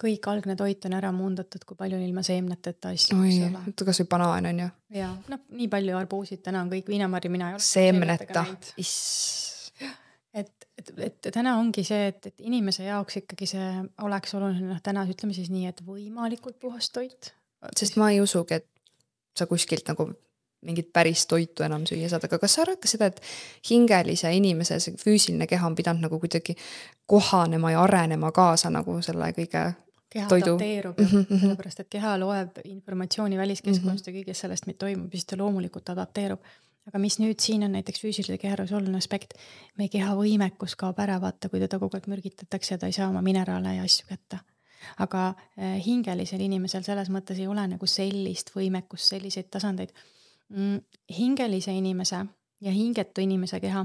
B: kõik algne toit on ära muundatud, kui palju ilma seemneteta asju.
A: Kas või banaan on ju.
B: Jaa, nii palju arbuusid täna on kõik viinamarri, mina ei ole.
A: Seemneta.
B: Et täna ongi see, et inimese jaoks ikkagi see oleks oluline, täna ütleme siis nii, et võimalikult puhas toit.
A: Sest ma ei usugi, et sa kuskilt nagu mingit päris toitu enam süüa saad, aga kas sa arvad ka seda, et hingelise inimese see füüsiline keha on pidanud nagu kuidagi kohanema ja arenema kaasa nagu selle kõige
B: keha
A: toidu?
B: Adapteerub, sellepärast, et keha loeb informatsiooni väliskeskkonnast ja kõigest sellest, mis toimub, siis ta loomulikult adapteerub. Aga mis nüüd siin on näiteks füüsilise keha oluline aspekt, meie keha võimekus kaob ära, vaata, kui ta kogu aeg mürgitatakse ja ta ei saa oma mineraale ja asju kätte. Aga hingelisel inimesel selles mõttes ei ole nagu sellist võimekust, selliseid tasandeid. Hingelise inimese ja hingetu inimese keha.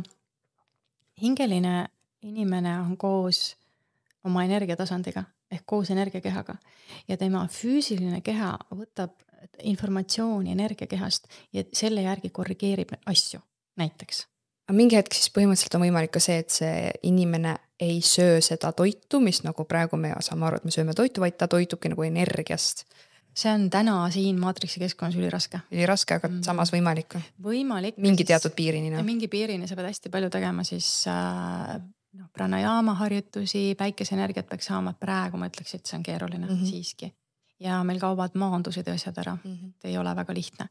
B: Hingeline inimene on koos oma energiatasandiga ehk koos energiakehaga ja tema füüsiline keha võtab informatsiooni energiakehast ja selle järgi korrigeerib asju näiteks.
A: Aga mingi hetk siis põhimõtteliselt on võimalik ka see, et see inimene ei söö seda toitu, mis nagu praegu me saame aru, et me sööme toitu, vaid ta toitubki nagu energiast.
B: See on täna siin maatriksi keskkonnas üliraske.
A: Üliraske, aga samas võimalik.
B: Võimalik.
A: Mingi teatud piirini.
B: Mingi piirini sa pead hästi palju tegema siis pranayama harjutusi, päikeseenergiat peaks saama, praegu ma ütleks, et see on keeruline siiski. Ja meil kaovad maandused ja asjad ära. Ei ole väga lihtne.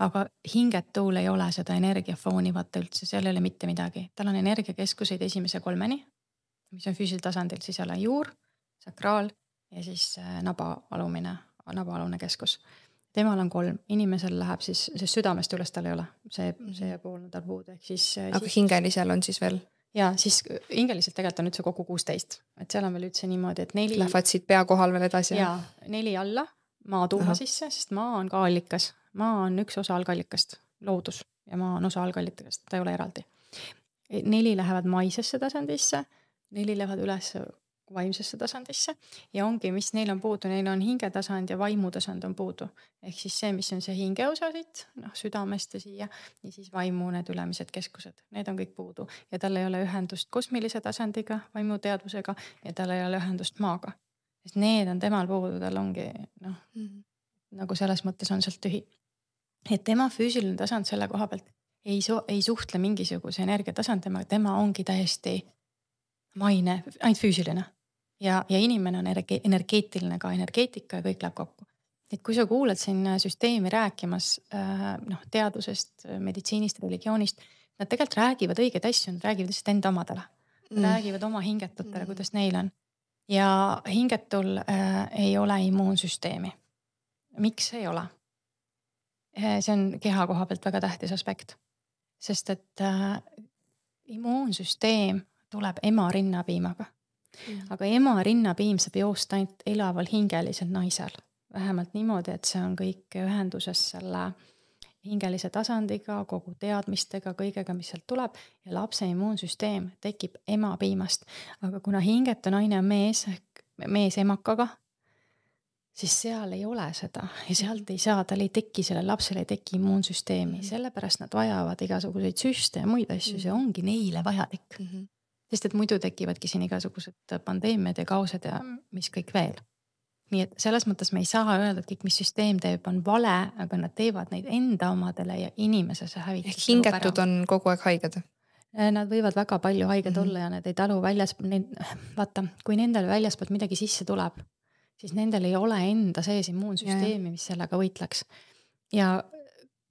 B: Aga hingetuul ei ole seda energiafooni vaata üldse, seal ei ole mitte midagi. Tal on energiakeskuseid esimese 3-ni, mis on füüsilisel tasandil, siis jälle juur, sakraal ja siis nabaalune keskus. Temal on 3, inimesel läheb siis südamest üles tal ei ole, see poolne tal puudu.
A: Aga hingelisel on siis veel?
B: Ja siis hingeliselt tegelikult on üldse kokku 16, et seal on veel üldse niimoodi, et 4...
A: Lähevad siit pea kohal veel edasi?
B: Ja 4 alla, maa tuuma sisse, sest maa on ka allikas. Maa on üks osa algallikast, loodus ja maa on osa algallikast, ta ei ole eraldi. 4 lähevad maisesse tasandisse, 4 lähevad üles vaimsesse tasandisse ja ongi, mis neil on puudu, neil on hingetasand ja vaimutasand on puudu. Ehk siis see, mis on see hingeosa siit, südamest ja siia, ja siis vaimu need ülemised keskused, need on kõik puudu. Ja tal ei ole ühendust kosmilise tasandiga, vaimuteadvusega ja tal ei ole ühendust maaga. Sest need on temal puudu, tal ongi, nagu selles mõttes on sealt tühi. Et tema füüsiline tasand selle koha pealt ei suhtle mingisuguse energiatasand, tema ongi täiesti maine, ainult füüsiline. Ja inimene on energeetiline ka, energeetika ja kõik läheb kokku. Et kui sa kuulad siin süsteemi rääkimas teadusest, meditsiinist, religioonist, nad tegelikult räägivad õigeid asju, nad räägivad lihtsalt enda omadele. Räägivad oma hingetutele, kuidas neil on. Ja hingetul ei ole immuunsüsteemi. Miks ei ole? See on keha koha pealt väga tähtis aspekt. sest et immuunsüsteem tuleb ema rinnapiimaga. Aga ema rinnapiim saab joosta ainult elaval hingelisel naisel. Vähemalt niimoodi, et see on kõik ühenduses selle hingelise tasandiga, kogu teadmistega, kõigega, mis sealt tuleb ja lapse immuunsüsteem tekib ema piimast. Aga kuna hingetu naine on mees emakaga, siis seal ei ole seda ja sealt ei saa, tal ei teki, sellel lapsel ei teki immuunsüsteemi, sellepärast nad vajavad igasuguseid süste ja muid asju, see ongi neile vajalik. Sest et muidu tekivadki siin igasugused pandeemiad ja kaosed ja mis kõik veel. Nii et selles mõttes me ei saa öelda, et kõik, mis süsteem teeb, on vale, aga nad teevad neid enda omadele ja inimesesse hävitab.
A: Hingetud on kogu aeg haiged?
B: Nad võivad väga palju haiged olla ja need ei talu vaata, kui nendel väljaspoolt midagi sisse tuleb, siis nendel ei ole enda sees immuunsüsteemi, mis sellega võitleks. Ja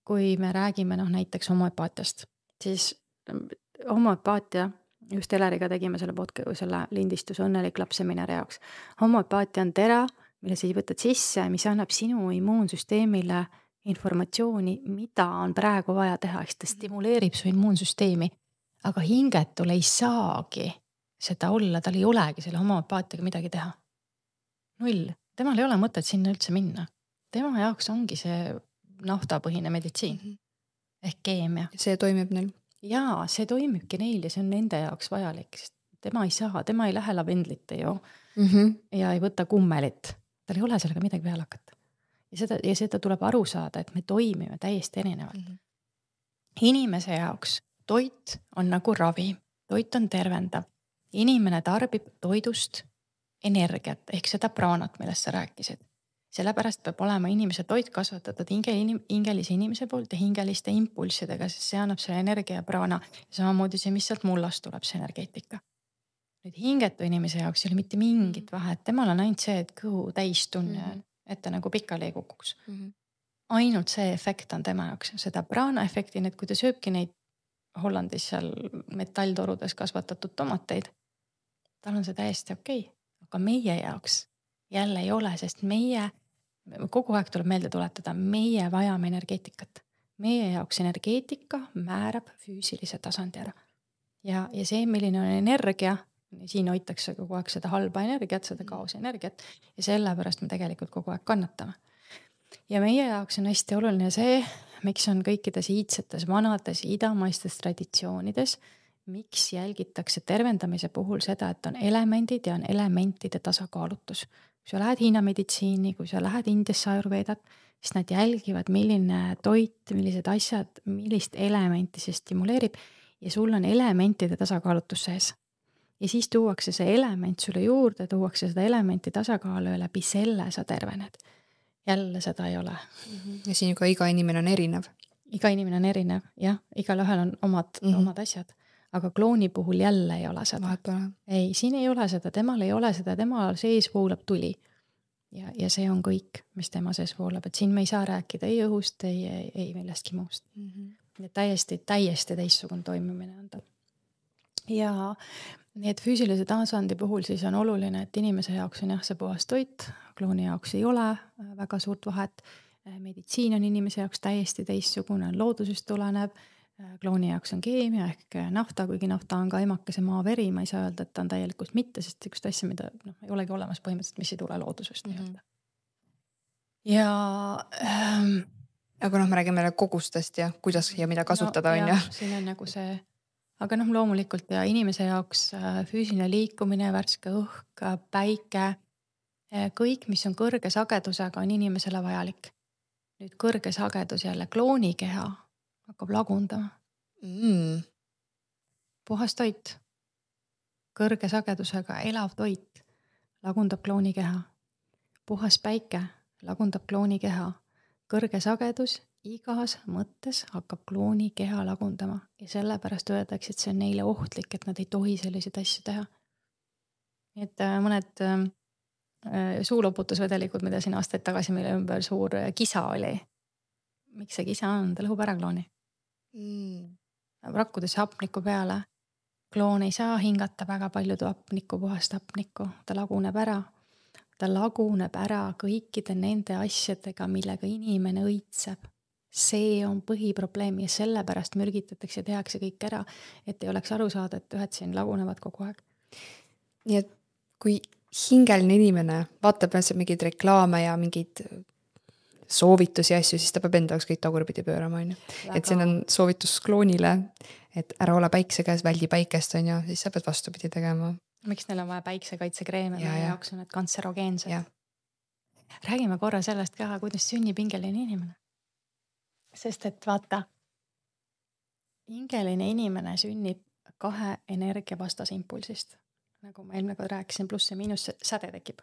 B: kui me räägime näiteks homoepaatiast, siis homoepaatia, just Eleriga tegime selle lindistuse õnnelik lapseminere jaoks. Homoepaatia on tera, mille sa võtad sisse, mis annab sinu immuunsüsteemile informatsiooni, mida on praegu vaja teha, eks ta stimuleerib su immuunsüsteemi. Aga hingetul ei saagi seda olla, tal ei olegi selle homoepaatiaga midagi teha. Null. Temal ei ole mõtet sinna üldse minna. Tema jaoks ongi see naftapõhine meditsiin. Ehk keemia.
A: See toimib neil?
B: Jaa, see toimibki neil ja see on nende jaoks vajalik. Tema ei saa, tema ei lähe lavendlite ju ja ei võta kummelit. Tal ei ole sellega midagi peale hakata. Ja seda tuleb aru saada, et me toimime täiesti erinevalt. Inimese jaoks toit on nagu ravi. Toit on tervendav. Inimene tarbib toidust energiat, ehk seda praanat, millest sa rääkisid. Sellepärast peab olema inimese toit kasvatatud hingelise inimese poolt ja hingeliste impulssidega, sest see annab selle energia ja praana. Ja samamoodi see, mis sealt mullast tuleb, see energeetika. Nüüd hingetu inimese jaoks ei ole mitte mingit vahet. Temal on ainult see, et kõhu täistunne, et ta nagu pikali ei kukuks. Ainult see efekt on tema jaoks. Seda praana efekti, kui ta sööbki neid Hollandis seal metalltorudes kasvatatud tomateid, tal on see täiesti okei. Aga meie jaoks jälle ei ole, sest kogu aeg tuleb meelde tuletada, meie vajame energeetikat. Meie jaoks energeetika määrab füüsilise tasandi ära. Ja see, milline on energia, siin hoitakse kogu aeg seda halba energiat, seda kaose energiat ja sellepärast me tegelikult kogu aeg kannatame. Ja meie jaoks on hästi oluline see, miks on kõikides iidsetes, vanades, idamaistes traditsioonides, miks jälgitakse tervendamise puhul seda, et on elemendid ja on elementide tasakaalutus. Kui sa lähed Hiina meditsiini, kui sa lähed Indiasse Ayurvedat, siis nad jälgivad, milline toit, millised asjad, millist elementi see stimuleerib ja sul on elementide tasakaalutus sees. Ja siis tuuakse see element sulle juurde, tuuakse seda elementi tasakaalu ja läbi selle sa tervened. Jälle seda ei ole.
A: Ja siin ka iga inimene on erinev.
B: Iga inimene on erinev, jah. Igal ühel on omad asjad. Aga klooni puhul jälle ei ole seda. Ei, siin ei ole seda, temal ei ole seda, tema sees voolab tuli. Ja see on kõik, mis tema sees voolab. Et siin me ei saa rääkida ei õhust, ei millestki muust. Ja täiesti teistsugune toimimine on ta. Ja need füüsilise tasandi puhul siis on oluline, et inimese jaoks on see puhas toit, klooni jaoks ei ole väga suurt vahet. Meditsiin on inimese jaoks täiesti teistsugune, loodusest tulenev, klooni jaoks on keemia ehk nafta, kuigi nafta on ka emakese maaveri, ma ei saa öelda, et ta on täielikult mitte, sest üks asja, mida ei olegi olemas põhimõtteliselt, mis ei tule loodusest nii-öelda. Ja
A: aga me räägime kogustest ja kuidas ja mida kasutada on ja.
B: Siin on nagu see. Aga loomulikult ja inimese jaoks füüsiline liikumine, värske õhk, päike, kõik, mis on kõrge sagedusega, on inimesele vajalik. Nüüd kõrge sagedus jälle kloonikeha hakkab lagundama. Puhas toit, kõrge sagedusega elav toit lagundab kloonikeha. Puhas päike lagundab kloonikeha. Kõrge sagedus igas mõttes hakkab kloonikeha lagundama ja sellepärast öeldakse, et see on neile ohtlik, et nad ei tohi selliseid asju teha. Nii et mõned suuloputusvedelikud, mida siin aastaid tagasi meile ümber suur kisa oli. Miks see kisa on? Ta lõhub ära klooni. Rakkudes hapniku peale. Kloon ei saa hingata väga palju hapnikku, puhast hapnikku. Ta laguneb ära. Ta laguneb ära kõikide nende asjadega, millega inimene õitseb. see on põhiprobleem ja sellepärast mürgitatakse ja tehakse kõik ära, et ei oleks aru saada, et ühed siin lagunevad kogu aeg.
A: Nii et kui hingeline inimene vaatab mingeid reklaame ja mingeid soovitusi asju, siis ta peab enda jaoks kõik tagurpidi pöörama, on ju. Et siin on soovitus kloonile, et ära ole päikse käes, väldi päikest, on ju, siis sa pead vastupidi tegema.
B: Miks neil on vaja päiksekaitsekreeme, meie jaoks on need kantserogeensed.
A: Ja.
B: Räägime korra sellest ka, kuidas sünnib hingeline inimene. Sest et vaata, hingeline inimene sünnib 2 energia vastasimpulsist. Nagu ma eelmine kord rääkisin, pluss ja miinus säde tekib.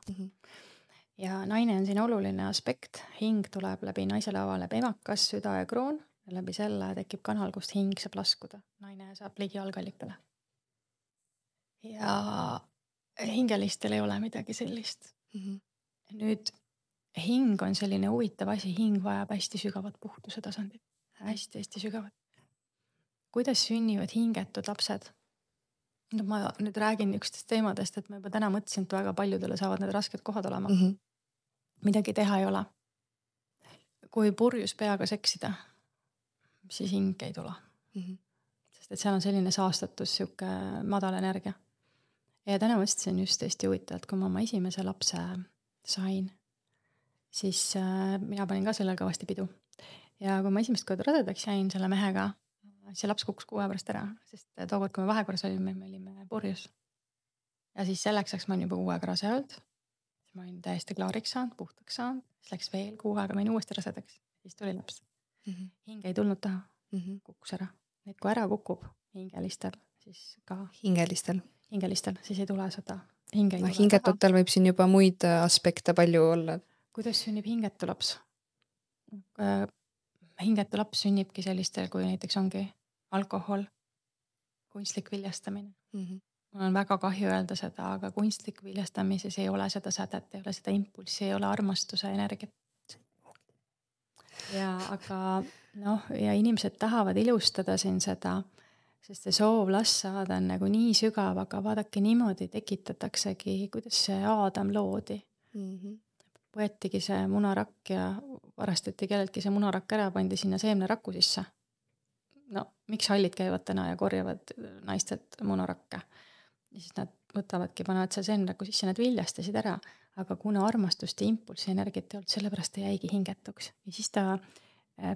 B: Ja naine on siin oluline aspekt. Hing tuleb läbi naisele avaleb emakas, süda ja kroon. Ja läbi selle tekib kanal, kust hing saab laskuda. Naine saab ligi algallikale. Ja hingelistel ei ole midagi sellist. Nüüd hing on selline huvitav asi. Hing vajab hästi sügavat puhtuse tasandit. Hästi sügavat. Kuidas sünnivad hingetud lapsed? No ma nüüd räägin niisugustest teemadest, et ma juba täna mõtlesin, et väga paljudele saavad need rasked kohad olema. Midagi teha ei ole. Kui purjus peaga seksida, siis hing ei tule. Sest et seal on selline saastatus, siuke madal energia. Ja täna mõtlesin just hästi huvitavalt, kui ma oma esimese lapse sain, siis mina panin ka sellel kõvasti pidu. Ja kui ma esimest korda rasedaks jäin selle mehega, see laps kukkus 6 pärast ära, sest tookord, kui me vahekorras olime, me olime purjus. Ja siis selleks läks ma olin juba 6 aega rase olnud. Ma olin täiesti klaariks saanud, puhtaks saanud. Siis läks veel 6 aega, ma olin uuesti rasedaks. Siis tuli laps. Hing ei tulnud taha, kukkus ära. Need kui ära kukub hingelistel, siis ka hingelistel, siis ei tule seda.
A: Hingetutel võib siin juba muid aspekte palju olla.
B: Kuidas sünnib hingetu laps? Hingetu laps sünnibki sellistel, kui näiteks ongi alkohol, kunstlik viljastamine. Mul on väga kahju öelda seda, aga kunstlik viljastamises ei ole seda sädet, ei ole seda impulssi, ei ole armastuse energiat. Aga ja inimesed tahavad ilustada siin seda, sest see soov last saada on nagu nii sügav, aga vaadake niimoodi tekitataksegi, kuidas see Aadam loodi. Võetigi see munarakk ja varastati kelleltki see munarakk ära, pandi sinna seemneraku sisse. No, miks hallid käivad täna ja korjavad naistelt munarakke? Ja siis nad võtavadki, panevad seal seemneraku sisse, nad viljastasid ära, aga kuna armastust ja impulsi energiat ei olnud, sellepärast ta jäigi hingetuks. Ja siis ta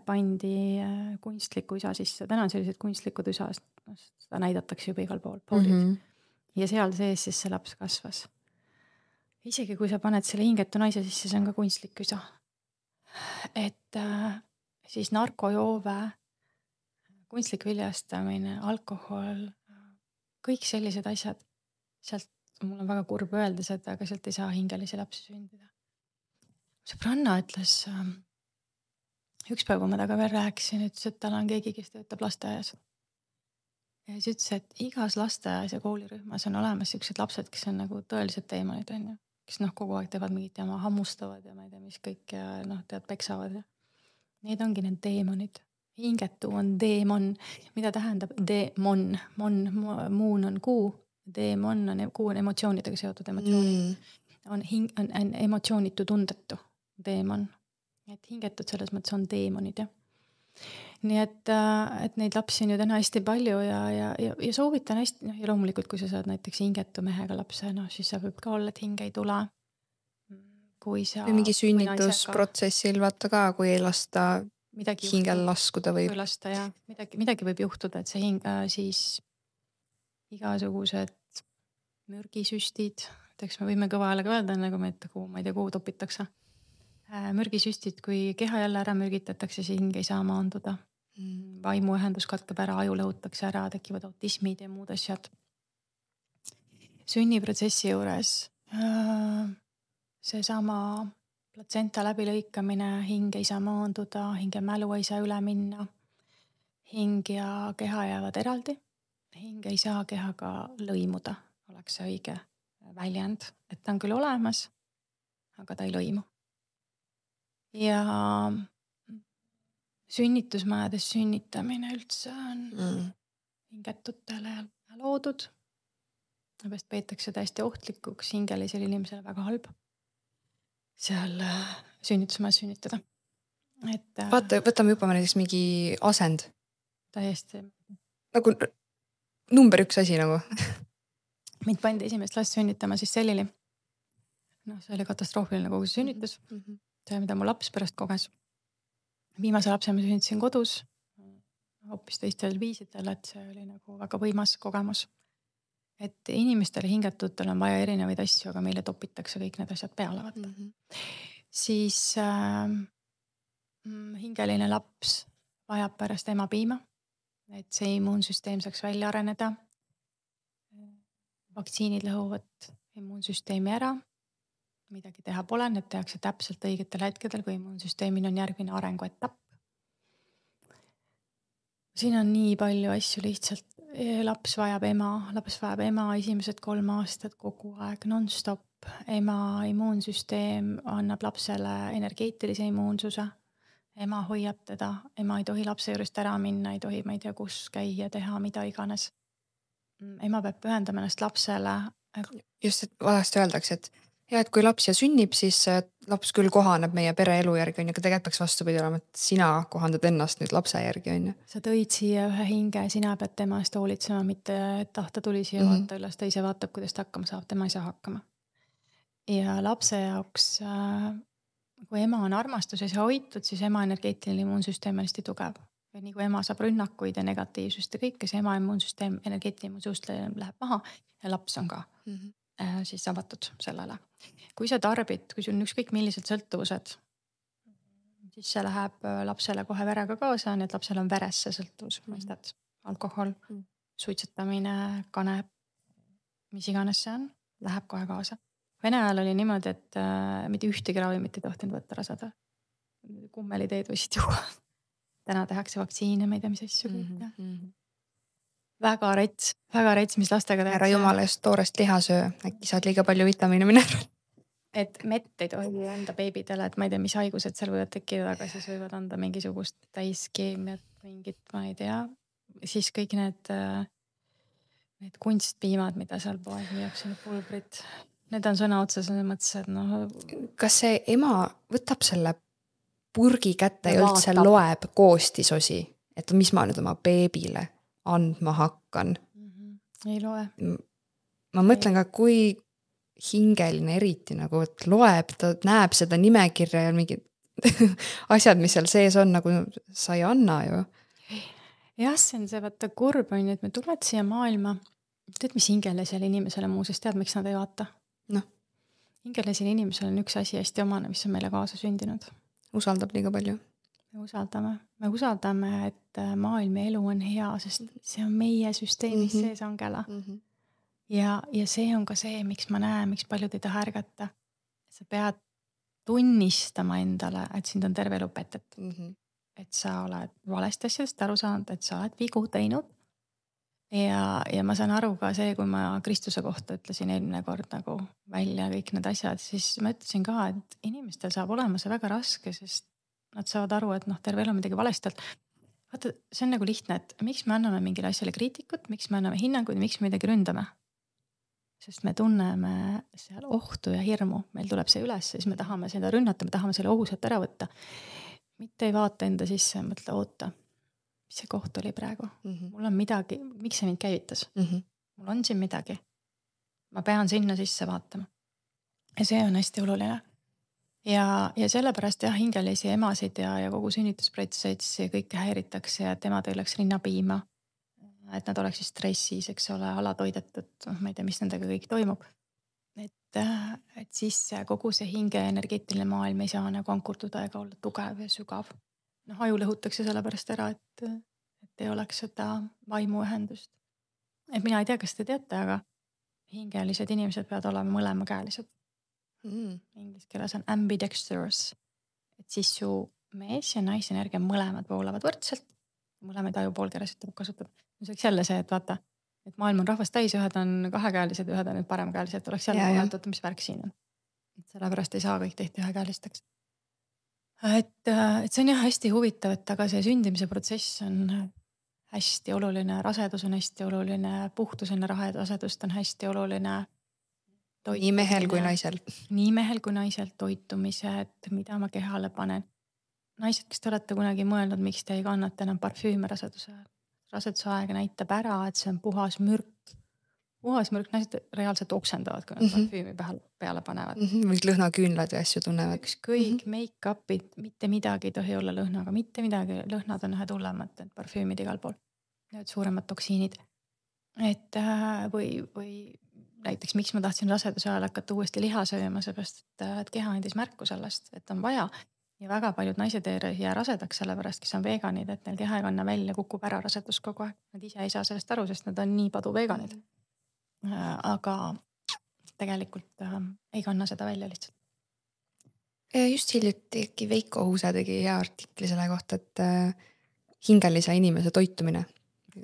B: pandi kunstliku isa sisse. Täna on sellised kunstlikud isast, seda näidatakse juba igal pool. Ja seal sees siis see laps kasvas. Isegi kui sa paned selle hingetu naise sisse, see on ka kunstlik isa. Et siis narkojoove, kunstlik viljastamine, alkohol, kõik sellised asjad, sealt mul on väga kurb öelda seda, aga sealt ei saa hingelisi lapsi sündida. Sõbranna ütles, üks päev, kui ma taga veel rääkisin, ütles, et tal on keegi, kes töötab lasteaias. Ja siis ütles, et igas lasteaias ja koolirühmas on olemas sellised lapsed, kes on nagu tõelised teemonid, on ju. Kes kogu aeg teevad mingit jama, hammustavad ja ma ei tea, mis kõik ja tead, peksavad. Need ongi need teemonid. Hingetu on deemon. Mida tähendab deemon? Muun on kuu. Deemon on kuu on emotsioonidega seotud emotsioonid. On emotsioonitu tundetu deemon. Et hingetud selles mõttes on deemonid. Ja. Nii et neid lapsi on ju täna hästi palju ja soovitan hästi, ja loomulikult, kui sa saad näiteks hingetu mehega lapse, siis sa võib ka olla, et hinge ei tule. Kui sa... Või
A: mingi sünnitusprotsessil vaata ka, kui ei lasta hingel laskuda või...
B: Kui lasta, ja midagi võib juhtuda, et see hing siis igasugused mürgisüstid, eks me võime kõva häälega öelda, nagu ma ei tea, kuhu topitakse. Mürgisüstid, kui keha jälle ära mürgitatakse, siis hing ei saa maanduda. Vaimuühendus katkeb ära, aju lõhutakse ära, tekivad autismid ja muud asjad. Sünniprotsessi juures seesama platsenta läbilõikamine, hing ei saa maanduda, hinge mälu ei saa üle minna. Hing ja keha jäävad eraldi. Hing ei saa kehaga lõimuda, oleks see õige väljend. Et ta on küll olemas, aga ta ei lõimu. Ja sünnitusmajades sünnitamine üldse on hingetutele loodud. Näbest peetakse täiesti ohtlikuks, hingelisel inimesel väga halb seal sünnitusmajas sünnitada. et
A: vaata, võtame juba näiteks mingi asend.
B: täiesti.
A: Nagu number 1 asi nagu.
B: Mind pandi esimest last sünnitama siis sellili. See oli katastroofiline kogu see sünnitus. See, mida mu laps pärast koges. Viimase lapse ma sünnitasin kodus. Hoopis teistel viisidel, et see oli nagu väga võimas kogemus. Et inimestele hingetutel on vaja erinevaid asju, aga meile topitakse kõik need asjad peale. Siis hingeline laps vajab pärast ema piima, et see immuunsüsteem saaks välja areneda. Vaktsiinid lõhuvad immuunsüsteemi ära. Midagi teha pole, need tehakse täpselt õigetel hetkedel, kui immuunsüsteemil on järgmine arenguetapp. Siin on nii palju asju lihtsalt. Laps vajab ema esimesed 3 aastat kogu aeg non-stop. Ema immuunsüsteem annab lapsele energeetilise immuunsuse. Ema hoiab teda, ema ei tohi lapse juurest ära minna, ei tohi, ma ei tea, kus käia, teha, mida iganes. Ema peab pühendama ennast lapsele.
A: Just, et vahest öeldakse, et kui laps ja sünnib, siis laps küll kohaneb meie pere elu järgi, aga tegelikult peaks vastupidi olema, et sina kohandad ennast nüüd lapse järgi.
B: Sa tõid siia ühe hinge, sina pead tema eest hoolitsema, mitte tahta tuli siia vaata üles, ta ise vaatab, kuidas ta hakkama saab, tema ei saa hakkama. Ja lapse jaoks, kui ema on armastuses ja hoitud, siis ema energeetiline immuunsüsteem on hästi tugev. Ja nii kui ema saab rünnakuid ja negatiivsust ja kõike, see ema immuunsüsteem, energeetiline immuunsüsteem läheb maha ja laps on ka siis avatud sellele. Kui sa tarbid, kui sul on ükskõik millised sõltuvused, siis see läheb lapsele kohe verega kaasa, nii et lapsel on veres see sõltuvus, mõistad, alkohol, suitsetamine, kanep, mis iganes see on, läheb kohe kaasa. Vene ajal oli niimoodi, et mitte ühtegi ravimit ei tohtinud võtta rasada. Kummeliteed võisid juua. Täna tehakse vaktsiine, ma ei tea, mis asju kõik. Väga rets, mis lastega tehakse.
A: Ära jumala eest toorest lihasöö, äkki saad liiga palju vitamiine minna.
B: Et mett ei tohi anda beebidele, et ma ei tea, mis haigused seal võivad tekkida, aga siis võivad anda mingisugust täiskeemiat, mingit, ma ei tea. Siis kõik need kunstpiimad, mida seal poeg müüakse, need pulbrid, need on sõna otsas mõttes, et
A: Kas see ema võtab selle purgi kätte ja üldse loeb koostisosi, et mis ma nüüd oma beebile andma hakkan?
B: Ei loe.
A: Ma mõtlen ka, kui hingeline eriti nagu, et loeb, ta näeb seda nimekirja ja mingid asjad, mis seal sees on, nagu sa ei anna ju.
B: Jah, see on see vaata kurb on, et me tuled siia maailma. Tead, mis hingelisel inimesele muuses tead, miks nad ei vaata? Hingelisel inimesel on üks asi hästi omane, mis on meile kaasa sündinud.
A: Usaldab liiga palju.
B: Me usaldame, et maailm ja elu on hea, sest see on meie süsteemis sees angela. Ja see on ka see, miks ma näen, miks paljud ei taha ärgata. Sa pead tunnistama endale, et sind on terve elu petetud. Et sa oled valesti asjadest aru saanud, et sa oled vigu teinud. Ja ma saan aru ka see, kui ma Kristuse kohta ütlesin eelmine kord nagu välja kõik need asjad, siis ma ütlesin ka, et inimestel saab olema see väga raske, sest nad saavad aru, et terve elu midagi valesti. Vaata, see on nagu lihtne, et miks me anname mingile asjale kriitikut, miks me anname hinnanguid, miks me midagi ründame. Sest me tunneme seal ohtu ja hirmu, meil tuleb see üles, siis me tahame seda rünnata, me tahame selle ohusat ära võtta. Mitte ei vaata enda sisse ja mõtle, oota, mis see koht oli praegu. Mul on midagi, miks see mind käivitas? Mul on siin midagi. Ma pean sinna sisse vaatama. Ja see on hästi oluline. Ja sellepärast hingelisi emasid ja kogu sünnitusprotsessi kõike häiritakse ja emad ei oleks rinnapiima. Et nad oleks stressis, eks ole, alatoidetud, ma ei tea, mis nendega kõik toimub. Et siis kogu see hinge energeetiline maailm ei saa nagu ankurduda ega olla tugev ja sügav. Aju lõhutakse sellepärast ära, et ei oleks seda vaimuühendust. Et mina ei tea, kas te teate, aga hingelised inimesed peavad olema mõlemakäelised. Inglis keeles on ambidextrous. Et siis su mees ja naisenergia mõlemad voolavad võrdselt. Mõlemad ajupoolkeresid tuleb kasutada. See jälle see, et vaata, et maailm on rahvast täis, ühed on kahekäelised, ühed on paremkäelised. Oleks jälle vaadatud, mis värk siin on. Sellepärast ei saa kõik tehti ühekäelisteks. Et see on hästi huvitav, et aga see sündimise protsess on hästi oluline. Rasedus on hästi oluline. Puhtus enne rasedust on hästi oluline.
A: Nii mehel kui naisel.
B: Nii mehel kui naisel toitumised, mida ma kehale panen. naised, kes te olete kunagi mõelnud, miks te ei kannata enam parfüüme raseduse ajal. Raseduse aega näitab ära, et see on puhas mürk. Puhas mürk, naised reaalselt oksendavad, kui nad parfüümi peale panevad.
A: Mis lõhnaküünlad ja asju tunnevad.
B: Ükskõik make-up'id, mitte midagi ei tohi olla lõhnaga, mitte midagi. Lõhnad on ühed hullemad, need parfüümid igal pool. Need suuremad toksiinid. Et või näiteks miks ma tahtsin raseduse ajal hakata uuesti liha sööma, seepärast, et keha andis märku sellest, et on vaja. Ja väga paljud naised ei jää rasedaks sellepärast, kes on veganid, et neil keha ei kanna välja, kukub ära rasedus kogu aeg. Nad ise ei saa sellest aru, sest nad on nii padu veganid. Aga tegelikult ei kanna seda välja lihtsalt.
A: Just hiljuti Veiko Huuse tegi hea artikli selle kohta, et hingelise inimese toitumine.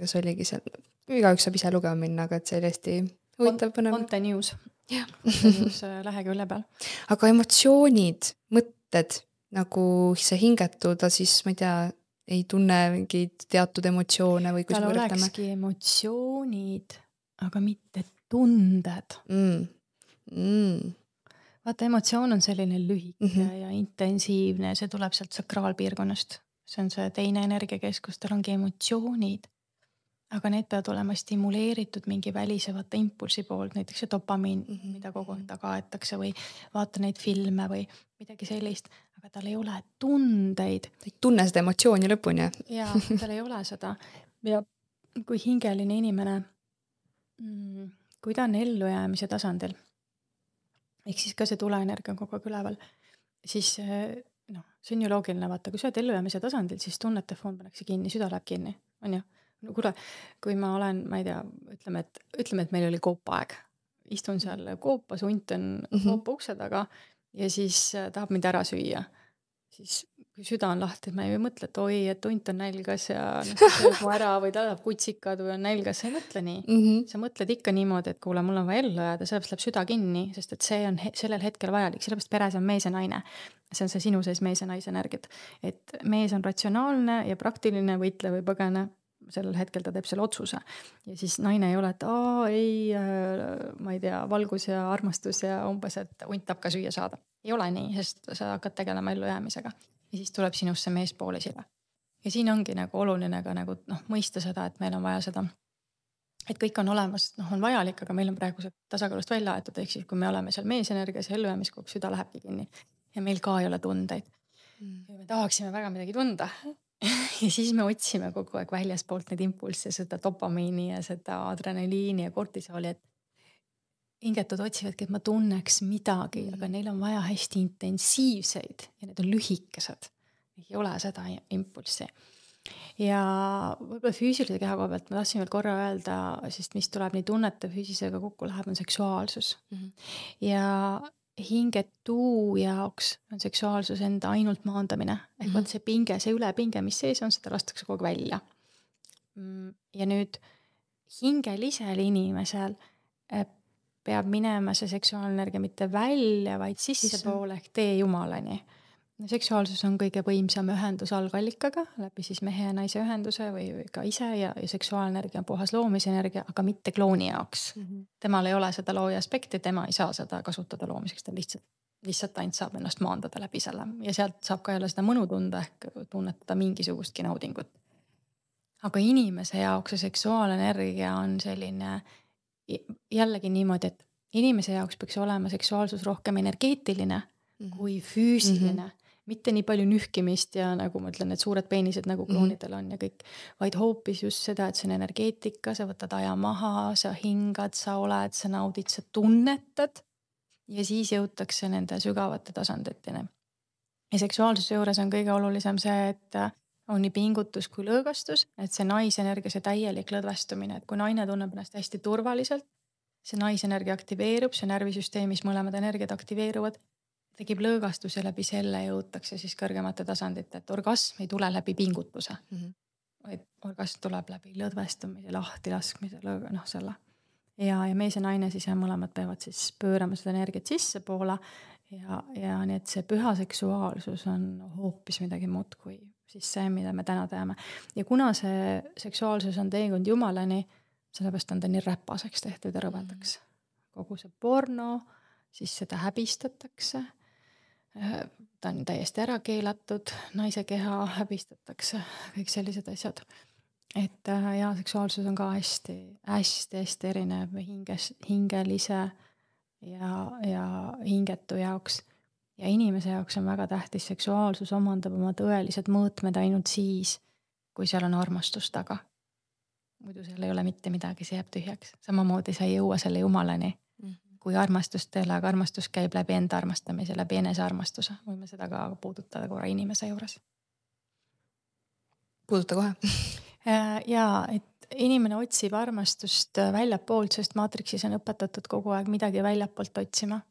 A: See oligi seal, igaüks saab ise lugema minna, aga et see oli hästi huvitav põnev.
B: Conte News. News lehekülje peal.
A: Aga emotsioonid, mõtted, nagu see hingetu, ta siis, ma ei tea, ei tunne mingid teatud emotsioone või
B: tal olekski emotsioonid, aga mitte tunded. Vaata, emotsioon on selline lühike ja intensiivne, see tuleb sealt sakraalpiirkonnast. See on see teine energiakeskus, tal ongi emotsioonid. Aga need peavad olema stimuleeritud mingi välisevate impulsi poolt, näiteks see dopamiin, mida kogu aeg taga aetakse või vaata neid filme või midagi sellist, aga tal ei ole tundeid.
A: Ta ei tunne seda emotsiooni lõpuni.
B: Ja, tal ei ole seda. Ja kui hingeline inimene, kui ta on ellujäämise tasandil, ehk siis ka see tuleenergia on kogu aeg üleval, siis see on ju loogiline, vaata, kui sa oled ellujäämise tasandil, siis tunnete foon pannakse kinni, süda läheb kinni, on ju? No kuule, kui ma olen, ma ei tea, ütleme, et meil oli koopaeg. Istun seal koopas, hunt on koopa ukse taga ja siis tahab mind ära süüa. Siis kui süda on lahti, et ma ei mõtle, et oi, et hunt on nälgas ja sööb mu ära või ta tahab kutsikad või on nälgas, sa ei mõtle nii. Sa mõtled ikka niimoodi, et kuule, mul on vaja ellu jääda, sellepärast läheb süda kinni, sest et see on sellel hetkel vajalik, sellepärast peres on mees ja naine. See on see sinu sees mees ja naise energiat. Et mees on ratsionaalne ja praktiline, võitle või põgene. Sellel hetkel ta teeb selle otsuse ja siis naine ei ole, et ma ei tea, valgus ja armastus ja umbes, et hunt tahab ka süüa saada. Ei ole nii, sest sa hakkad tegelema ellujäämisega ja siis tuleb sinusse meespool esile. Ja siin ongi nagu oluline ka nagu mõista seda, et meil on vaja seda, et kõik on olemas, on vajalik, aga meil on praegu see tasakaalust välja aetud, ehk siis kui me oleme seal meesenergias ja ellujäämiskogu, süda lähebki kinni ja meil ka ei ole tundeid. Ja me tahaksime väga midagi tunda. Ja siis me otsime kogu aeg väljaspoolt neid impulsse, seda dopamiini ja seda adrenaliini ja kortisooli, et hingetud otsivadki, et ma tunneks midagi, aga neil on vaja hästi intensiivseid ja need on lühikesed. Ei ole seda impulssi. Ja võib-olla füüsilise keha koha pealt ma tahtsin veel korra öelda, sest mis tuleb nii tunnete füüsisega kokku läheb, on seksuaalsus. Ja hingetuu jaoks on seksuaalsus enda ainult maandamine. Ehk vaat see pinge, see ülepinge, mis sees on, seda lastakse kogu välja. Ja nüüd hingelisel inimesel peab minema see seksuaalnergia mitte välja, vaid sissepoole ehk tee jumalani. Seksuaalsus on kõige võimsam ühendus algallikaga, läbi siis mehe ja naise ühenduse või ka ise ja seksuaalnergia on puhas loomisenergia, aga mitte klooni jaoks. Temal ei ole seda looja aspekti, tema ei saa seda kasutada loomiseks, ta lihtsalt ainult saab ennast maandada läbi selle. Ja sealt saab ka jälle seda mõnu tunda ehk tunnetada mingisugustki naudingut. Aga inimese jaoks see seksuaalenergia on selline jällegi niimoodi, et inimese jaoks peaks olema seksuaalsus rohkem energeetiline kui füüsiline. Mitte nii palju nühkimist ja nagu ma ütlen, need suured peenised nagu kloonidel on ja kõik, vaid hoopis just seda, et see on energeetika, sa võtad aja maha, sa hingad, sa oled, sa naudid, sa tunnetad ja siis jõutakse nende sügavate tasanditeni. Ja seksuaalsuse juures on kõige olulisem see, et on nii pingutus kui lõõgastus, et see naisenergia, see täielik lõdvestumine, et kui naine tunneb ennast hästi turvaliselt, see naisenergia aktiveerub, see närvisüsteemis mõlemad energiat aktiveeruvad, tegib lõõgastus ja läbi selle jõutakse siis kõrgemate tasandite, et orgasm ei tule läbi pingutuse, vaid orgasm tuleb läbi lõdvestumise, lahti laskmise, selle. Ja mees ja naine siis mõlemad peavad siis pöörama seda energiat sisse poole ja nii, et see püha seksuaalsus on hoopis midagi muud kui siis see, mida me täna teame. Ja kuna see seksuaalsus on teekond jumalani, sellepärast on ta nii räpaseks tehtud ja rõvedaks. Kogu see porno, siis seda häbistatakse. ta on täiesti ära keelatud, naise keha häbistatakse, kõik sellised asjad. Et ja seksuaalsus on ka hästi erinev hingelise ja hingetu jaoks. Ja inimese jaoks on väga tähtis, seksuaalsus omandab oma tõelised mõõtmed ainult siis, kui seal on armastus taga. Muidu seal ei ole mitte midagi, see jääb tühjaks. Samamoodi sa ei jõua selle jumalani, kui armastust ei ole, aga armastus käib läbi enda armastamise, läbi enese armastuse. Võime seda ka puudutada korra inimese juures.
A: Puuduta kohe.
B: Ja, et inimene otsib armastust väljapoolt, sest maatriksis on õpetatud kogu aeg midagi väljapoolt otsima.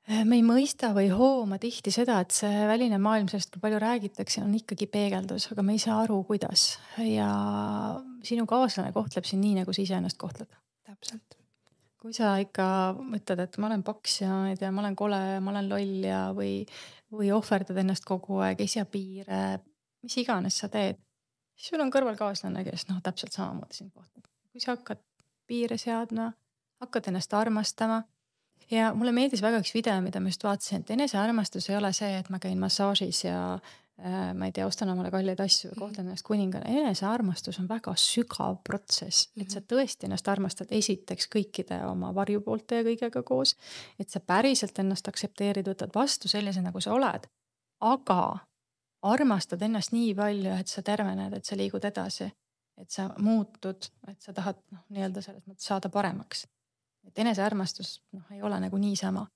B: Me ei mõista või hooma tihti seda, et see väline maailm, sellest kui palju räägitakse, on ikkagi peegeldus, aga me ei saa aru, kuidas. Ja sinu kaaslane kohtleb siin nii, nagu sa ise ennast kohtled.
A: Täpselt.
B: Kui sa ikka mõtled, et ma olen paks ja ma olen kole, ma olen loll ja või ohverdad ennast kogu aeg, ei sea piire, mis iganes sa teed, siis sul on kõrval kaaslane, kes täpselt samamoodi sind kohtleb. Kui sa hakkad piire seadma, hakkad ennast armastama. Ja mulle meeldis väga üks video, mida ma just vaatasin, et enesearmastus ei ole see, et ma käin massaažis ja ma ei tea, ostan omale kalleid asju või kohtlen ennast kuningana. Enesearmastus on väga sügav protsess, et sa tõesti ennast armastad esiteks kõikide oma varjupoolte ja kõigega koos, et sa päriselt ennast aksepteerid, võtad vastu sellise, nagu sa oled, aga armastad ennast nii palju, et sa tervened, et sa liigud edasi, et sa muutud, et sa tahad nii-öelda selles mõttes saada paremaks. Et enesearmastus ei ole nagu niisama.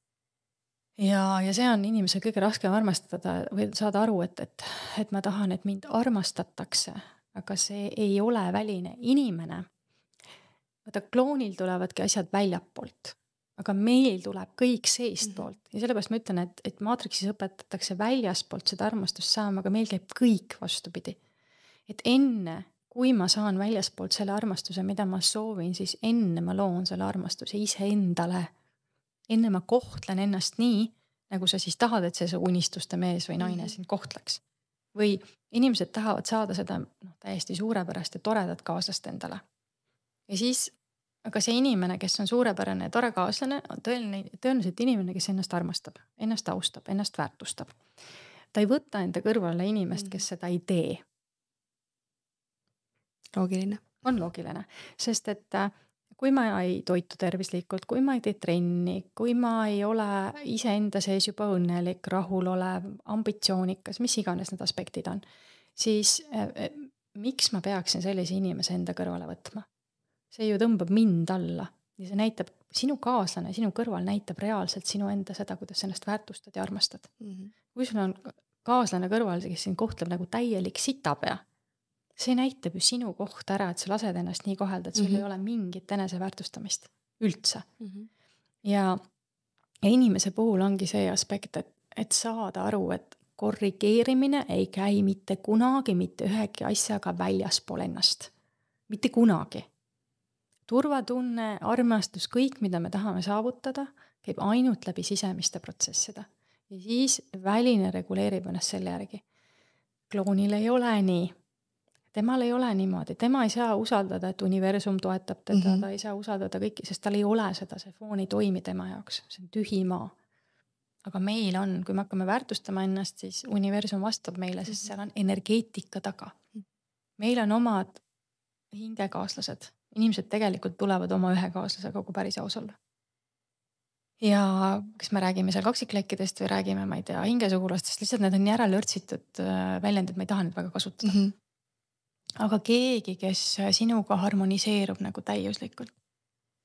B: Ja see on inimese kõige raskem armastada või saada aru, et ma tahan, et mind armastatakse, aga see ei ole väline inimene. Vaata, kloonil tulevadki asjad väljapoolt, aga meil tuleb kõik seest poolt. Ja sellepärast ma ütlen, et maatriksis õpetatakse väljaspoolt seda armastust saama, aga meil käib kõik vastupidi. Et enne, kui ma saan väljaspoolt selle armastuse, mida ma soovin, siis enne ma loon selle armastuse ise endale. Enne ma kohtlen ennast nii, nagu sa siis tahad, et see unistuste mees või naine sind kohtleks. Või inimesed tahavad saada seda täiesti suurepärast ja toredat kaaslast endale. Ja siis, aga see inimene, kes on suurepärane ja tore kaaslane, on tõenäoliselt inimene, kes ennast armastab, ennast austab, ennast väärtustab. Ta ei võta enda kõrvale inimest, kes seda ei tee.
A: Loogiline.
B: On loogiline, sest et kui ma ei toitu tervislikult, kui ma ei tee trenni, kui ma ei ole ise enda sees juba õnnelik, rahul olev, ambitsioonikas, mis iganes need aspektid on, siis miks ma peaksin sellise inimese enda kõrvale võtma? See ju tõmbab mind alla ja see näitab, sinu kaaslane, sinu kõrval näitab reaalselt sinu enda seda, kuidas ennast väärtustad ja armastad. Kui sul on kaaslane kõrval, kes sind kohtleb nagu täielik sitapea, see näitab ju sinu koht ära, et sa lased ennast nii kohelda, et sul ei ole mingit eneseväärtustamist üldse. Ja inimese puhul ongi see aspekt, et saada aru, et korrigeerimine ei käi mitte kunagi, mitte ühegi asjaga väljaspool ennast. Mitte kunagi. Turvatunne, armastus, kõik, mida me tahame saavutada, käib ainult läbi sisemiste protsessida. Ja siis väline reguleerib ennast selle järgi. Kloonil ei ole nii. Temal ei ole niimoodi, tema ei saa usaldada, et universum toetab teda, ta ei saa usaldada kõiki, sest tal ei ole seda, see foon ei toimi tema jaoks, see on tühi maa. Aga meil on, kui me hakkame väärtustama ennast, siis universum vastab meile, sest seal on energeetika taga. Meil on omad hingekaaslased, inimesed tegelikult tulevad oma ühe kaaslasega, kui päris aus olla. Ja kas me räägime seal kaksiklekkidest või räägime, ma ei tea, hingesugulastest, lihtsalt need on järele ürtsitud väljendid, ma ei taha neid väga kasutada. Aga keegi, kes sinuga harmoniseerub nagu täiuslikult.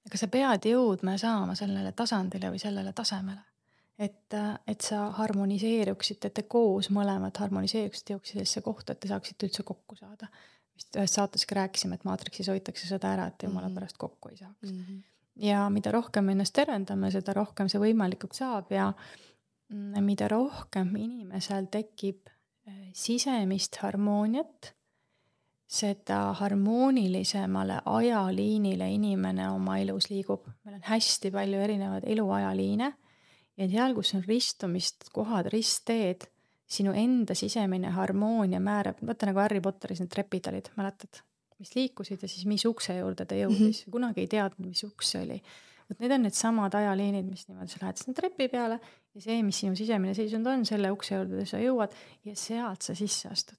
B: Aga sa pead jõudma saama sellele tasandile või sellele tasemele. Et sa harmoniseeruksid, et te koos mõlemad harmoniseeruksid jõuksidesse kohta, et te saaksite üldse kokku saada. Vist ühes saateski rääkisime, et maatriksi hoitakse seda ära, et jumala pärast kokku ei saaks. Ja mida rohkem ennast tervendame, seda rohkem see võimalikuks saab ja mida rohkem inimesel tekib sisemist harmooniat, seda harmoonilisemale ajaliinile inimene oma elus liigub. Meil on hästi palju erinevaid eluajaliine ja seal, kus on ristumist, kohad, ristteed, sinu enda sisemine harmoonia määrab, võtta nagu Harry Potteris need trepid olid, mäletad, mis liikusid ja siis mis ukse juurde ta jõudis. Kunagi ei teadnud, mis uks see oli. Vot need on need samad ajaliinid, mis niimoodi sa lähed sinna trepi peale ja see, mis sinu sisemine seisund on, selle ukse juurde sa jõuad ja sealt sa sisse astud.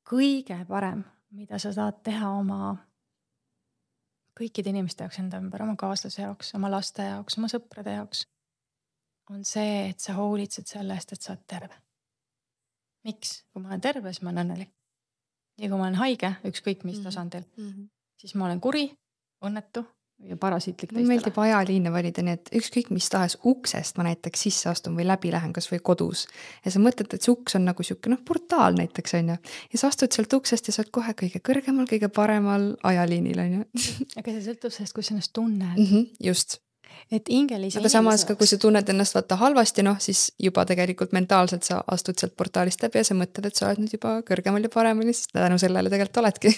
B: Kõige parem, mida sa saad teha oma kõikide inimeste jaoks enda ümber, oma kaaslase jaoks, oma laste jaoks, oma sõprade jaoks, on see, et sa hoolitsed selle eest, et sa oled terve. Miks? Kui ma olen terve, siis ma olen õnnelik. Ja kui ma olen haige, ükskõik mis tasandil, siis ma olen kuri, õnnetu ja parasiitlik
A: teistele. Mulle meeldib ajaliine valida, nii et ükskõik mis tahes uksest ma näiteks sisse astun või läbi lähen kas või kodus. Ja sa mõtled, et see uks on nagu siuke portaal näiteks on ju. Ja sa astud sealt uksest ja sa oled kohe kõige kõrgemal, kõige paremal ajaliinil on ju.
B: Aga see sõltub sellest, kus ennast tunned.
A: Just.
B: Et ingelise
A: aga samas ka, kui sa tunned ennast vaata halvasti, siis juba tegelikult mentaalselt sa astud sealt portaalist läbi ja sa mõtled, et sa oled nüüd juba kõrgemal ja paremal ja siis tänu sellele tegelikult oledki.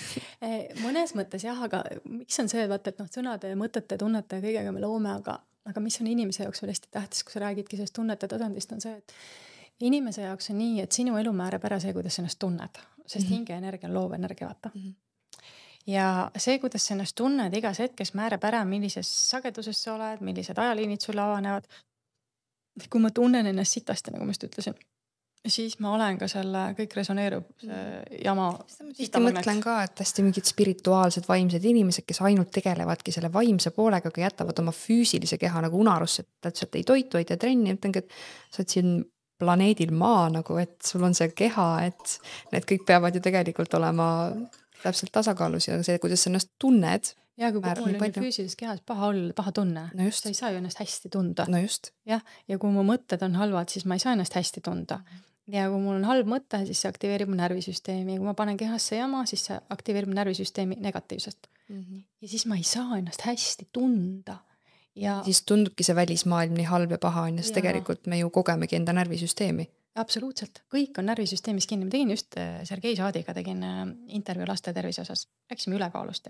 B: Mõnes mõttes jah, aga miks on see, vaata, et sõnade, mõtete, tunnete ja kõigega me loome, aga mis on inimese jaoks veel hästi tähtis, kui sa räägidki sellest tunnete tasandist, on see, et inimese jaoks on nii, et sinu elu määrab ära see, kuidas sa ennast tunned, sest hingeenergia on loov energia, vaata. Ja see, kuidas sa ennast tunned igas hetkes määrab ära, millises sageduses sa oled, millised ajaliinid sulle avanevad. Kui ma tunnen ennast sitasti, nagu ma just ütlesin, siis ma olen ka selle, kõik resoneerub jama.
A: Tihti mõtlen ka, et hästi mingid spirituaalsed, vaimsed inimesed, kes ainult tegelevadki selle vaimse poolega, aga jätavad oma füüsilise keha nagu unarusse, et täpselt ei toitu, ei tee trenni. Ütlengi, et sa oled siin planeedil maa nagu, et sul on see keha, et need kõik peavad ju tegelikult olema täpselt tasakaalus ja see, kuidas sa ennast tunned.
B: Ja kui mul on füüsilises kehas paha olla, paha tunne, sa ei saa ju ennast hästi tunda.
A: No just.
B: Ja kui mu mõtted on halvad, siis ma ei saa ennast hästi tunda. Ja kui mul on halb mõte, siis see aktiveerib mu närvisüsteemi. Ja kui ma panen kehasse jama, siis see aktiveerib mu närvisüsteemi negatiivsest. Ja siis ma ei saa ennast hästi tunda. Ja
A: siis tundubki see välismaailm nii halb ja paha on ja tegelikult me ju kogemegi enda närvisüsteemi.
B: Absoluutselt. Kõik on närvisüsteemis kinni. Ma tegin just Sergei Saadiga tegin intervjuu laste tervise osas. Rääkisime ülekaalust.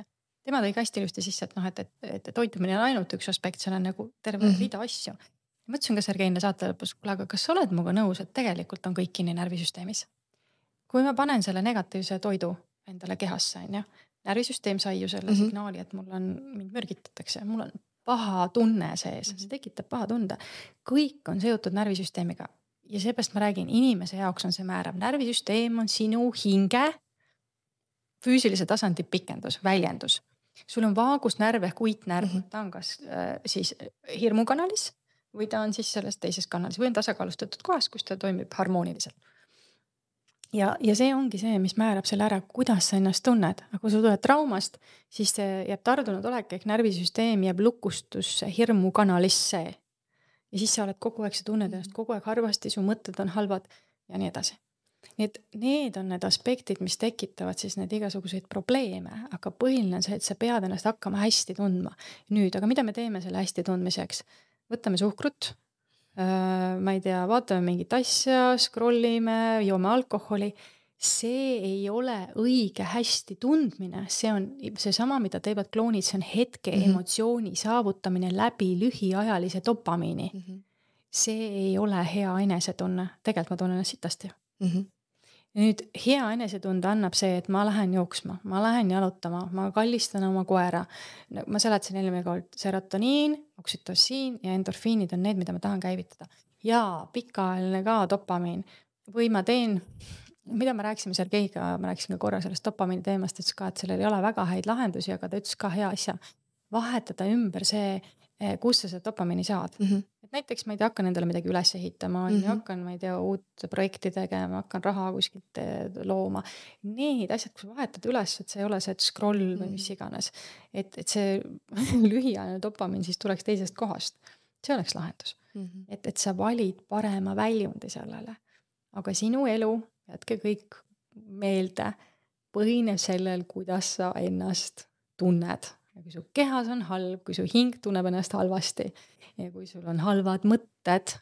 B: Tema tõi ka hästi ilusti sisse, et toitumine on ainult üks aspekt, seal on nagu terve rida asju. Mõtlesin ka Sergeine saate lõpus, aga kas sa oled muga nõus, et tegelikult on kõik kinni närvisüsteemis? Kui ma panen selle negatiivse toidu endale kehasse, närvisüsteem sai ju selle signaali, et mind mürgitatakse, mul on paha tunne sees, see tekitab paha tunde. Kõik on seotud närvisüsteemiga. Ja seepärast ma räägin, inimese jaoks on see määrav. Närvisüsteem on sinu hinge füüsilise tasandi pikendus, väljendus. Sul on vaagusnärv ehk uitnärv, ta on kas siis hirmukanalis või ta on siis selles teises kanalis või on tasakaalustatud kohas, kus ta toimib harmooniliselt. Ja see ongi see, mis määrab selle ära, kuidas sa ennast tunned. Aga kui sa tuled traumast, siis jääb tardunud olek ehk närvisüsteem jääb lukustus hirmukanalisse. Ja siis sa oled kogu aeg, sa tunned ennast kogu aeg harvasti, su mõtted on halvad ja nii edasi. Nii et need on need aspektid, mis tekitavad siis need igasuguseid probleeme, aga põhiline on see, et sa pead ennast hakkama hästi tundma. Nüüd, aga mida me teeme selle hästi tundmiseks? Võtame suhkrut, ma ei tea, vaatame mingit asja, scrollime, joome alkoholi. See ei ole õige hästi tundmine, see on seesama, mida teevad kloonid, see on hetke emotsiooni saavutamine läbi lühiajalise dopamiini. See ei ole hea enesetunne, tegelikult ma tunnen ennast sitasti. Ja nüüd hea enesetunde annab see, et ma lähen jooksma, ma lähen jalutama, ma kallistan oma koera. Ma seletasin eelmine serotoniin, oksütosiin ja endorfiinid on need, mida ma tahan käivitada. Ja pikaajaline ka dopamiin. Või ma teen, mida me rääkisime Sergeiga, ma rääkisin ka korra sellest dopamiini teemast, ütles ka, et sellel ei ole väga häid lahendusi, aga ta ütles ka hea asja. Vahetada ümber see, kus sa seda dopamiini saad. Et näiteks ma ei tea, hakkan endale midagi üles ehitama, hakkan, ma ei tea, uut projekti tegema, hakkan raha kuskilt looma. Need asjad, kui sa vahetad üles, et see ei ole see scroll või mis iganes. Et see lühiajaline dopamiin siis tuleks teisest kohast. See oleks lahendus. Et sa valid parema väljundi sellele. Aga sinu elu, jätke kõik meelde, põhineb sellel, kuidas sa ennast tunned. Ja kui su kehas on halb, kui su hing tunneb ennast halvasti ja kui sul on halvad mõtted,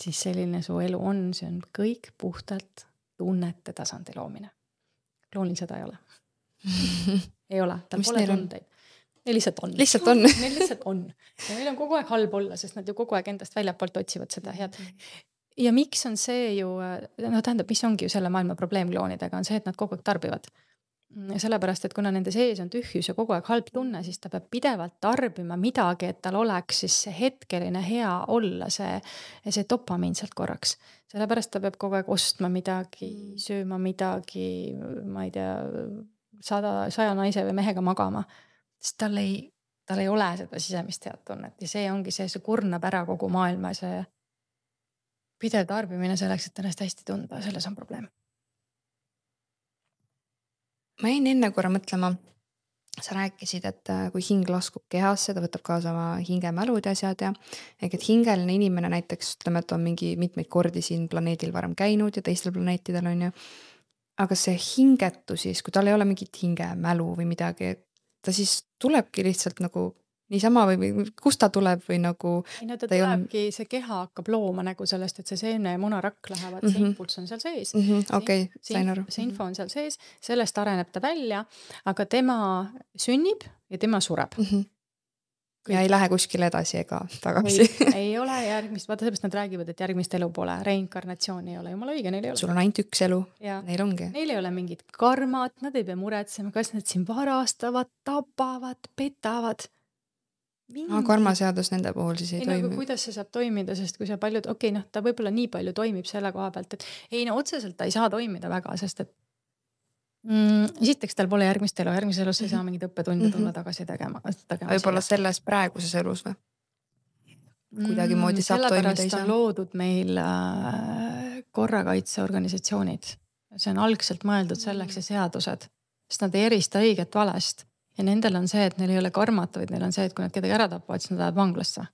B: siis selline su elu on, see on kõik puhtalt tunnete tasandi loomine. Kloonil seda ei ole. Ei ole, tal pole tundeid. Neil lihtsalt on.
A: Lihtsalt on.
B: Neil lihtsalt on. Ja meil on kogu aeg halb olla, sest nad ju kogu aeg endast väljapoolt otsivad seda head. Ja miks on see ju, tähendab, mis ongi ju selle maailma probleem kloonidega, on see, et nad kogu aeg tarbivad. sellepärast, et kuna nende sees on tühjus ja kogu aeg halb tunne, siis ta peab pidevalt tarbima midagi, et tal oleks siis see hetkeline hea olla, see dopamiin sealt korraks. Sellepärast ta peab kogu aeg ostma midagi, sööma midagi, ma ei tea, 100 naise või mehega magama. Sest tal ei ole seda sisemist head tunnet ja see ongi see kurnab ära kogu maailma ja see pidev tarbimine selleks, et ennast hästi tunda, selles on probleem.
A: Ma jäin enne korra mõtlema, sa rääkisid, et kui hing laskub kehasse, ta võtab kaasa oma hingemälud ja asjad ja et hingeline inimene näiteks ütleme, et on mingi mitmeid kordi siin planeedil varem käinud ja teistel planeetidel on ju. Aga see hingetu siis, kui tal ei ole mingit hingemälu või midagi, ta siis tulebki lihtsalt nagu niisama või kust ta tuleb või nagu...
B: Ei, no ta tulebki, see keha hakkab looma nagu sellest, et see seemne ja munarakk lähevad, see impulss on seal sees.
A: Okei, sain aru.
B: See info on seal sees, sellest areneb ta välja, aga tema sünnib ja tema sureb.
A: Ja ei lähe kuskile edasi ega tagasi.
B: Ei ole järgmist, vaata seepärast nad räägivad, et järgmist elu pole, reinkarnatsioon ei ole, jumala õige, neil ei ole.
A: Sul on ainult üks elu, neil ongi.
B: Neil ei ole mingit karmat, nad ei pea muretsema, kas nad siin varastavad, tapavad, petavad.
A: Karmaseadus nende puhul siis ei toimi.
B: Kuidas see saab toimida, sest kui sa paljud, ta võib-olla nii palju toimib selle koha pealt, et otseselt ta ei saa toimida väga, sest et esiteks tal pole järgmist elu, järgmises elus ei saa mingid õppetunde tulla tagasi tegema.
A: Võib-olla selles praeguses elus või? Kuidagi moodi saab toimida ei saa.
B: Sellepärast on loodud meil korrakaitseorganisatsioonid. See on algselt mõeldud selleks ja seadused, sest nad ei erista õiget valest. Ja nendel on see, et neil ei ole karmat, vaid neil on see, et kui nad kedagi ära tapavad, siis nad lähevad vanglasse.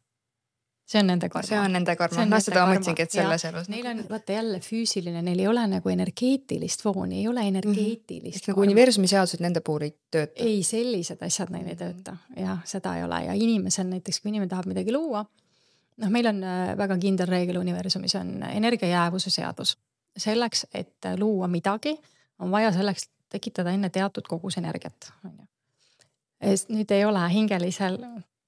B: See on nende karma.
A: See on nende karma. Seda mõtlesingi, et selles elus.
B: Neil on vaata jälle füüsiline, neil ei ole nagu energeetilist fooni, ei ole energeetilist.
A: Nagu universumi seadused nende puhul ei tööta.
B: Ei, sellised asjad neil ei tööta. Ja seda ei ole. Ja inimesel näiteks, kui inimene tahab midagi luua, meil on väga kindel reegel universumis, on energiajäävuse seadus. Selleks, et luua midagi, on vaja selleks tekitada enne teatud kogus energiat. Nüüd ei ole hingelisel,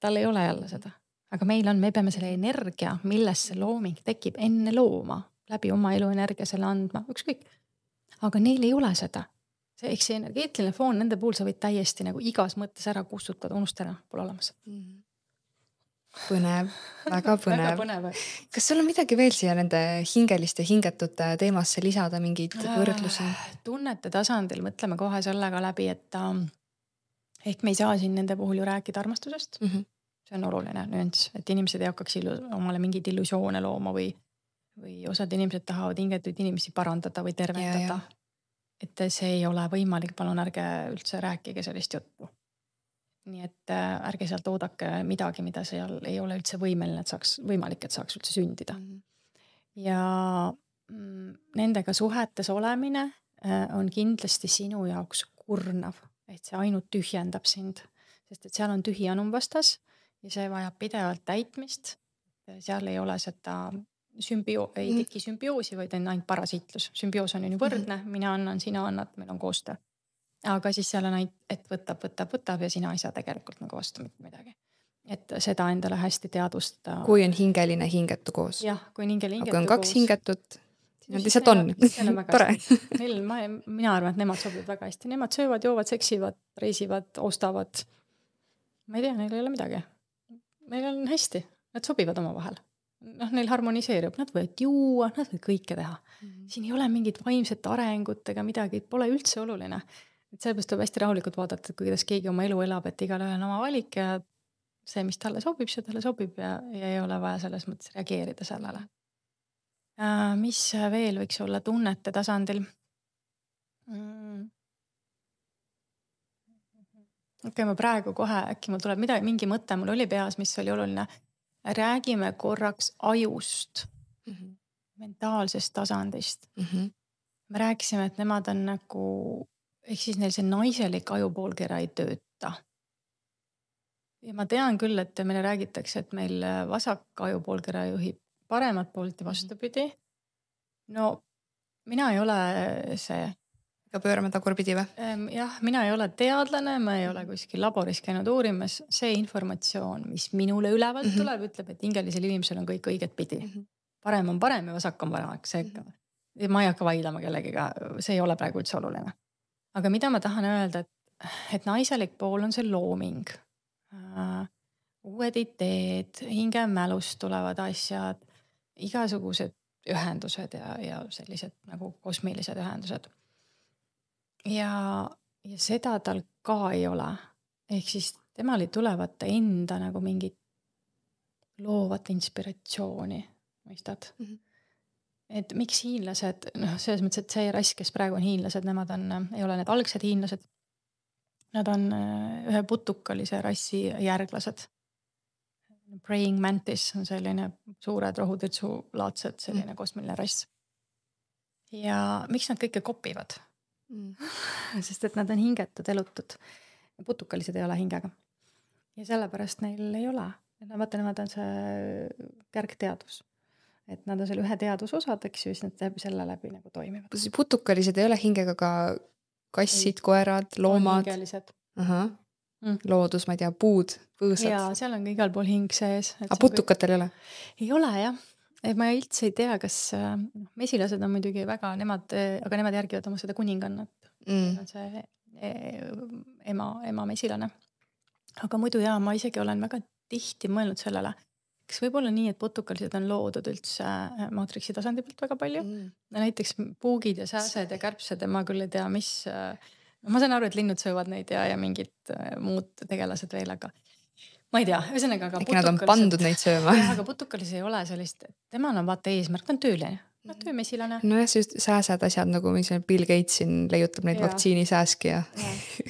B: tal ei ole jälle seda. Aga me peame selle energia, milles see looming tekib enne looma, läbi oma elu energia selle andma, ükskõik. Aga neil ei ole seda. Ehk see energeetiline foon, nende puhul sa võid täiesti nagu igas mõttes ära kustutada, unustada, pole olemas.
A: Põnev, väga põnev.
B: Väga põnev.
A: Kas sul on midagi veel siia nende hingeliste hingetute teemasse lisada mingid võrdlusi?
B: Tunnete tasandil mõtleme kohe sellega läbi, et ehk me ei saa siin nende puhul ju rääkida armastusest. See on oluline nüanss, et inimesed ei hakkaks omale mingid illusioone looma või osad inimesed tahavad hingetuid inimesi parandada või tervendada. Et see ei ole võimalik, palun ärge üldse rääkige sellist juttu. Nii et ärge sealt oodake midagi, mida seal ei ole üldse võimeline, võimalik, et saaks üldse sündida. Ja nendega suhetes olemine on kindlasti sinu jaoks kurnav, et see ainult tühjendab sind, sest et seal on tühi anumvastas ja see vajab pidevalt täitmist. Seal ei ole seda ei teki sümbioosi, vaid on ainult parasiitlus. Sümbioos on ju võrdne, mina annan, sina annad, meil on koostöö. Aga siis seal on ainult, et võtab ja sina ei saa tegelikult nagu vastu mitte midagi. Et seda endale hästi teadvustada.
A: Kui on hingeline hingetu koos.
B: Jah, kui on hingeline hingetu
A: koos. Aga on 2 hingetut, siis nad lihtsalt on. Tore.
B: Mina arvan, et nemad sobivad väga hästi. Nemad söövad, joovad, seksivad, reisivad, ostavad. Ma ei tea, neil ei ole midagi. Neil on hästi, nad sobivad oma vahel. Neil harmoniseerub, nad võivad juua, nad võivad kõike teha. Siin ei ole mingit vaimset arengut ega midagi, pole üldse oluline. Et sellepärast tuleb hästi rahulikult vaadata, kuidas keegi oma elu elab, et igal ühel on oma valik ja see, mis talle sobib, see talle sobib ja ei ole vaja selles mõttes reageerida sellele. Mis veel võiks olla tunnete tasandil? Ma praegu kohe, äkki mul tuleb mingi mõte, mul oli peas, mis oli oluline. Räägime korraks ajust, mentaalsest tasandist. Me rääkisime, et nemad on nagu, ehk siis neil see naiselik ajupoolkera ei tööta. Ja ma tean küll, et meile räägitakse, et meil vasak ajupoolkera juhib paremat poolt ja vastupidi. No, mina ei ole see...
A: Ka pöörame tagurpidi või?
B: Jah, mina ei ole teadlane, ma ei ole kuskil laboris käinud uurimas. See informatsioon, mis minule ülevalt tuleb, ütleb, et hingelisel inimesel on kõik õiget pidi. Parem on parem ja vasak on parem. Ma ei hakka vaidlema kellegiga, see ei ole praegu üldse oluline. aga mida ma tahan öelda, et naiselik pool on see looming. Uued ideed, hingemälust tulevad asjad, igasugused ühendused ja sellised nagu kosmilised ühendused. Ja seda tal ka ei ole. Ehk siis temali tulevad enda nagu mingit loovat inspiratsiooni, mõistad? Et miks hiinlased, selles mõttes, et see rass, kes praegu on hiinlased, nemad ei ole need algsed hiinlased. Nad on ühe putukalise rassi järglased. Praying mantis on selline suured rohutürtsu laadsed, selline kosmiline rass. Ja miks nad kõike kopivad? Sest et nad on hingetud, elutud. Putukalised ei ole hingega. Ja sellepärast neil ei ole. Vaata, nemad on see kärgteadus. Et nad on selle ühe teadusosad, eks ju, siis nad selle läbi nagu toimivad.
A: Putukalised ei ole hingega ka kassid, koerad, loomad?
B: On hingelised.
A: Aha. Loodus, ma ei tea, puud, põõsad.
B: Jaa, seal on igal pool hing sees.
A: Aga putukatel ei ole?
B: Ei ole, jah. Ma üldse ei tea, kas mesilased on muidugi väga, aga nemad järgivad oma seda kuningannat. On see ema mesilane. Aga muidu jaa, ma isegi olen väga tihti mõelnud sellele. Kas võib olla nii, et putukalised on loodud üldse maatriksi tasandi pealt väga palju? Näiteks puugid ja sääsed ja kärbsed ja ma küll ei tea, mis... Ma saan aru, et linnud söövad neid ja mingid muud tegelased veel, aga ma ei tea, ühesõnaga aga
A: äkki nad on pandud neid sööma.
B: Aga putukalis ei ole sellist, temal on vaata eesmärk, ta on tööline, töömesilane.
A: Nojah, see just sääsed asjad, nagu mis Bill Gates siin leiutab neid vaktsiinisääski ja...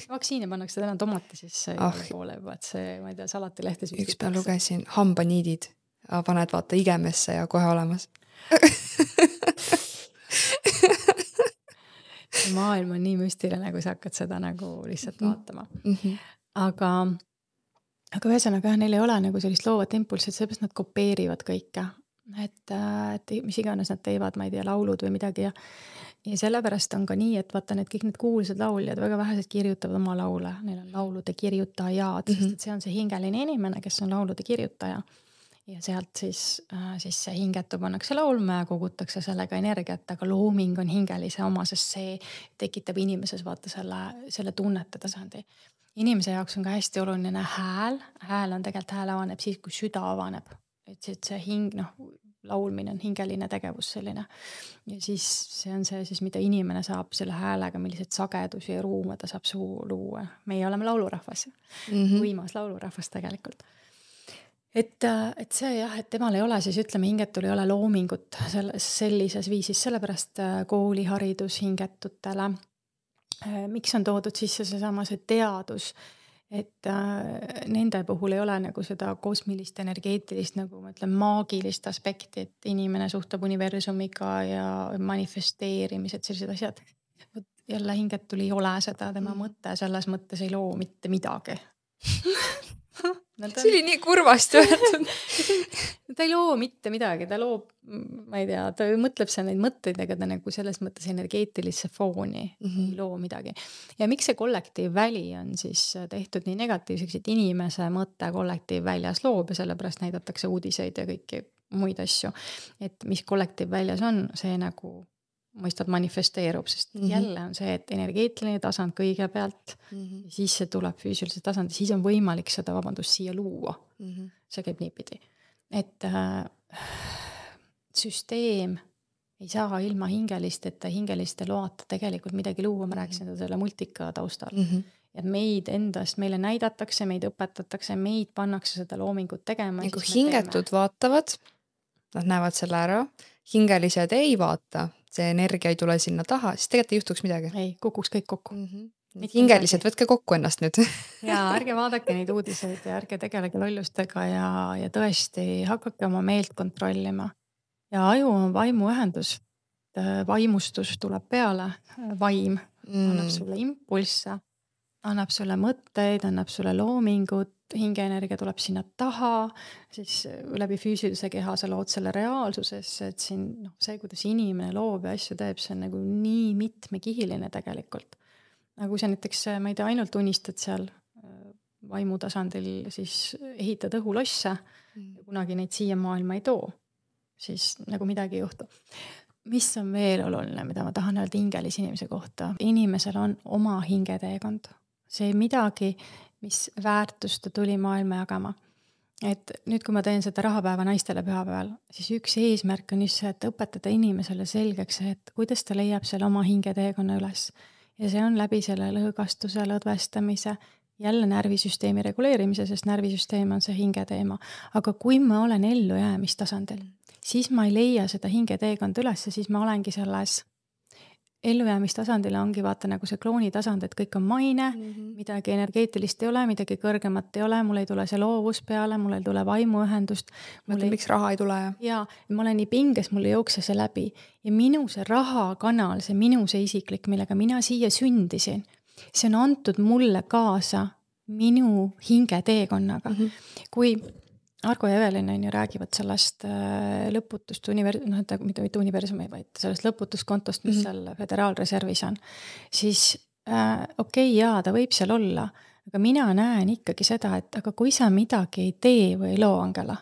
B: Vaktsiini pannakse täna tomati siis poole juba, et see, ma ei tea, salatilehte süstitakse.
A: Üks päev lugesin hambaniidid, paned vaata igemesse ja kohe olemas.
B: Maailm on nii müstiline, kui sa hakkad seda nagu lihtsalt vaatama. Aga ühesõnaga, neil ei ole nagu sellist loovat impulsi, et seepärast nad kopeerivad kõike. Et mis iganes nad teevad, ma ei tea, laulud või midagi. Ja sellepärast on ka nii, et vaata kõik need kuulsad lauljad väga vähesed kirjutavad oma laule. Neil on laulude kirjutajad, sest et see on see hingeline inimene, kes on laulude kirjutaja. Ja sealt siis see hingetu pannakse laulma ja kogutakse sellega energiat, aga looming on hingelise oma, sest see tekitab inimeses vaata selle tunnete tasandi. Inimese jaoks on ka hästi oluline hääl. Hääl on tegelikult hääl avaneb siis, kui süda avaneb. Et see hing, laulmine on hingeline tegevus selline. Ja siis see on see siis, mida inimene saab selle häälega, millised sagedusi ja ruume ta saab suu luua. Meie oleme laulurahvas. Võimas laulurahvas tegelikult. Et see jah, et temal ei ole siis ütleme hingetul ei ole loomingut sellises viisis, sellepärast kooliharidus hingetutele. Miks on toodud sisse seesama see teadus, et nende puhul ei ole nagu seda kosmilist, energeetilist, nagu ma ütlen, maagilist aspekti, et inimene suhtub universumiga ja manifesteerimised, sellised asjad. Jälle hingetul ei ole seda, tema mõte selles mõttes ei loo mitte midagi.
A: See oli nii kurvasti öeldud.
B: Ta ei loo mitte midagi, ta loob, ma ei tea, ta mõtleb seal neid mõtteid, aga ta nagu selles mõttes energeetilisse fooni ei loo midagi. Ja miks see kollektiivväli on siis tehtud nii negatiivseks, et inimese mõtte kollektiivväljas loob ja sellepärast näidatakse uudiseid ja kõiki muid asju. Et mis kollektiivväljas on, see nagu mõistad manifesteerub, sest jälle on see, et energeetiline tasand kõigepealt, siis see tuleb füüsilise tasandi, siis on võimalik seda siia luua. See käib niipidi. Et süsteem ei saa ilma hingelisteta, hingeliste loata tegelikult midagi luua, ma rääkisin selle multika taustal. Ja meid endast, meile näidatakse, meid õpetatakse, meid pannakse seda loomingut tegema.
A: Ja kui hingetud vaatavad, nad näevad selle ära, hingelised ei vaata, see energia ei tule sinna taha, siis tegelikult ei juhtuks midagi.
B: Ei, kukuks kõik kokku.
A: Hingelised, võtke kokku ennast nüüd.
B: Ja ärge vaadake neid uudiseid ja ärge tegelege lollustega ja tõesti hakake oma meelt kontrollima. Ja aju on vaimuühendus. Vaimustus tuleb peale, vaim annab sulle impulsse, annab sulle mõtteid, annab sulle loomingut, hingeenergia tuleb sinna taha, siis läbi füüsilise keha sa lood selle reaalsuses, et siin see, kuidas inimene loob ja asju teeb, see on nagu nii mitmekihiline tegelikult. Nagu sa näiteks, ma ei tea, ainult unistad seal vaimu tasandil, siis ehitad õhulosse ja kunagi neid siia maailma ei too, siis nagu midagi ei juhtu. mis on veel oluline, mida ma tahan öelda hingelise inimese kohta? Inimesel on oma hingeteekond. See midagi, mis väärtust ta tuli maailma jagama. Et nüüd, kui ma teen seda rahapäeva naistele pühapäeval, siis üks eesmärk on just see, et õpetada inimesele selgeks, et kuidas ta leiab selle oma hingeteekonna üles. Ja see on läbi selle lõõgastuse, lõdvestamise, jälle närvisüsteemi reguleerimise, sest närvisüsteem on see hingeteema. Aga kui ma olen ellujäämistasandil, siis ma ei leia seda hingeteekond üles, siis ma olengi selles ellujäämistasandil ongi vaata nagu see kloonitasand, et kõik on maine, midagi energeetilist ei ole, midagi kõrgemat ei ole, mul ei tule see loovus peale, mul ei tule vaimuühendust.
A: Miks raha ei tule?
B: Ja ma olen nii pinges, mul ei jookse see läbi. Ja minu see rahakanal, see minu see isiklik, millega mina siia sündisin, see on antud mulle kaasa minu hingeteekonnaga. Kui Argo ja Evelin on ju räägivad sellest lõputust mitte universumi, vaid sellest lõputuskontost, mis seal Föderaalreservis on, siis okei, jaa, ta võib seal olla, aga mina näen ikkagi seda, et aga kui sa midagi ei tee või ei loo, Angela,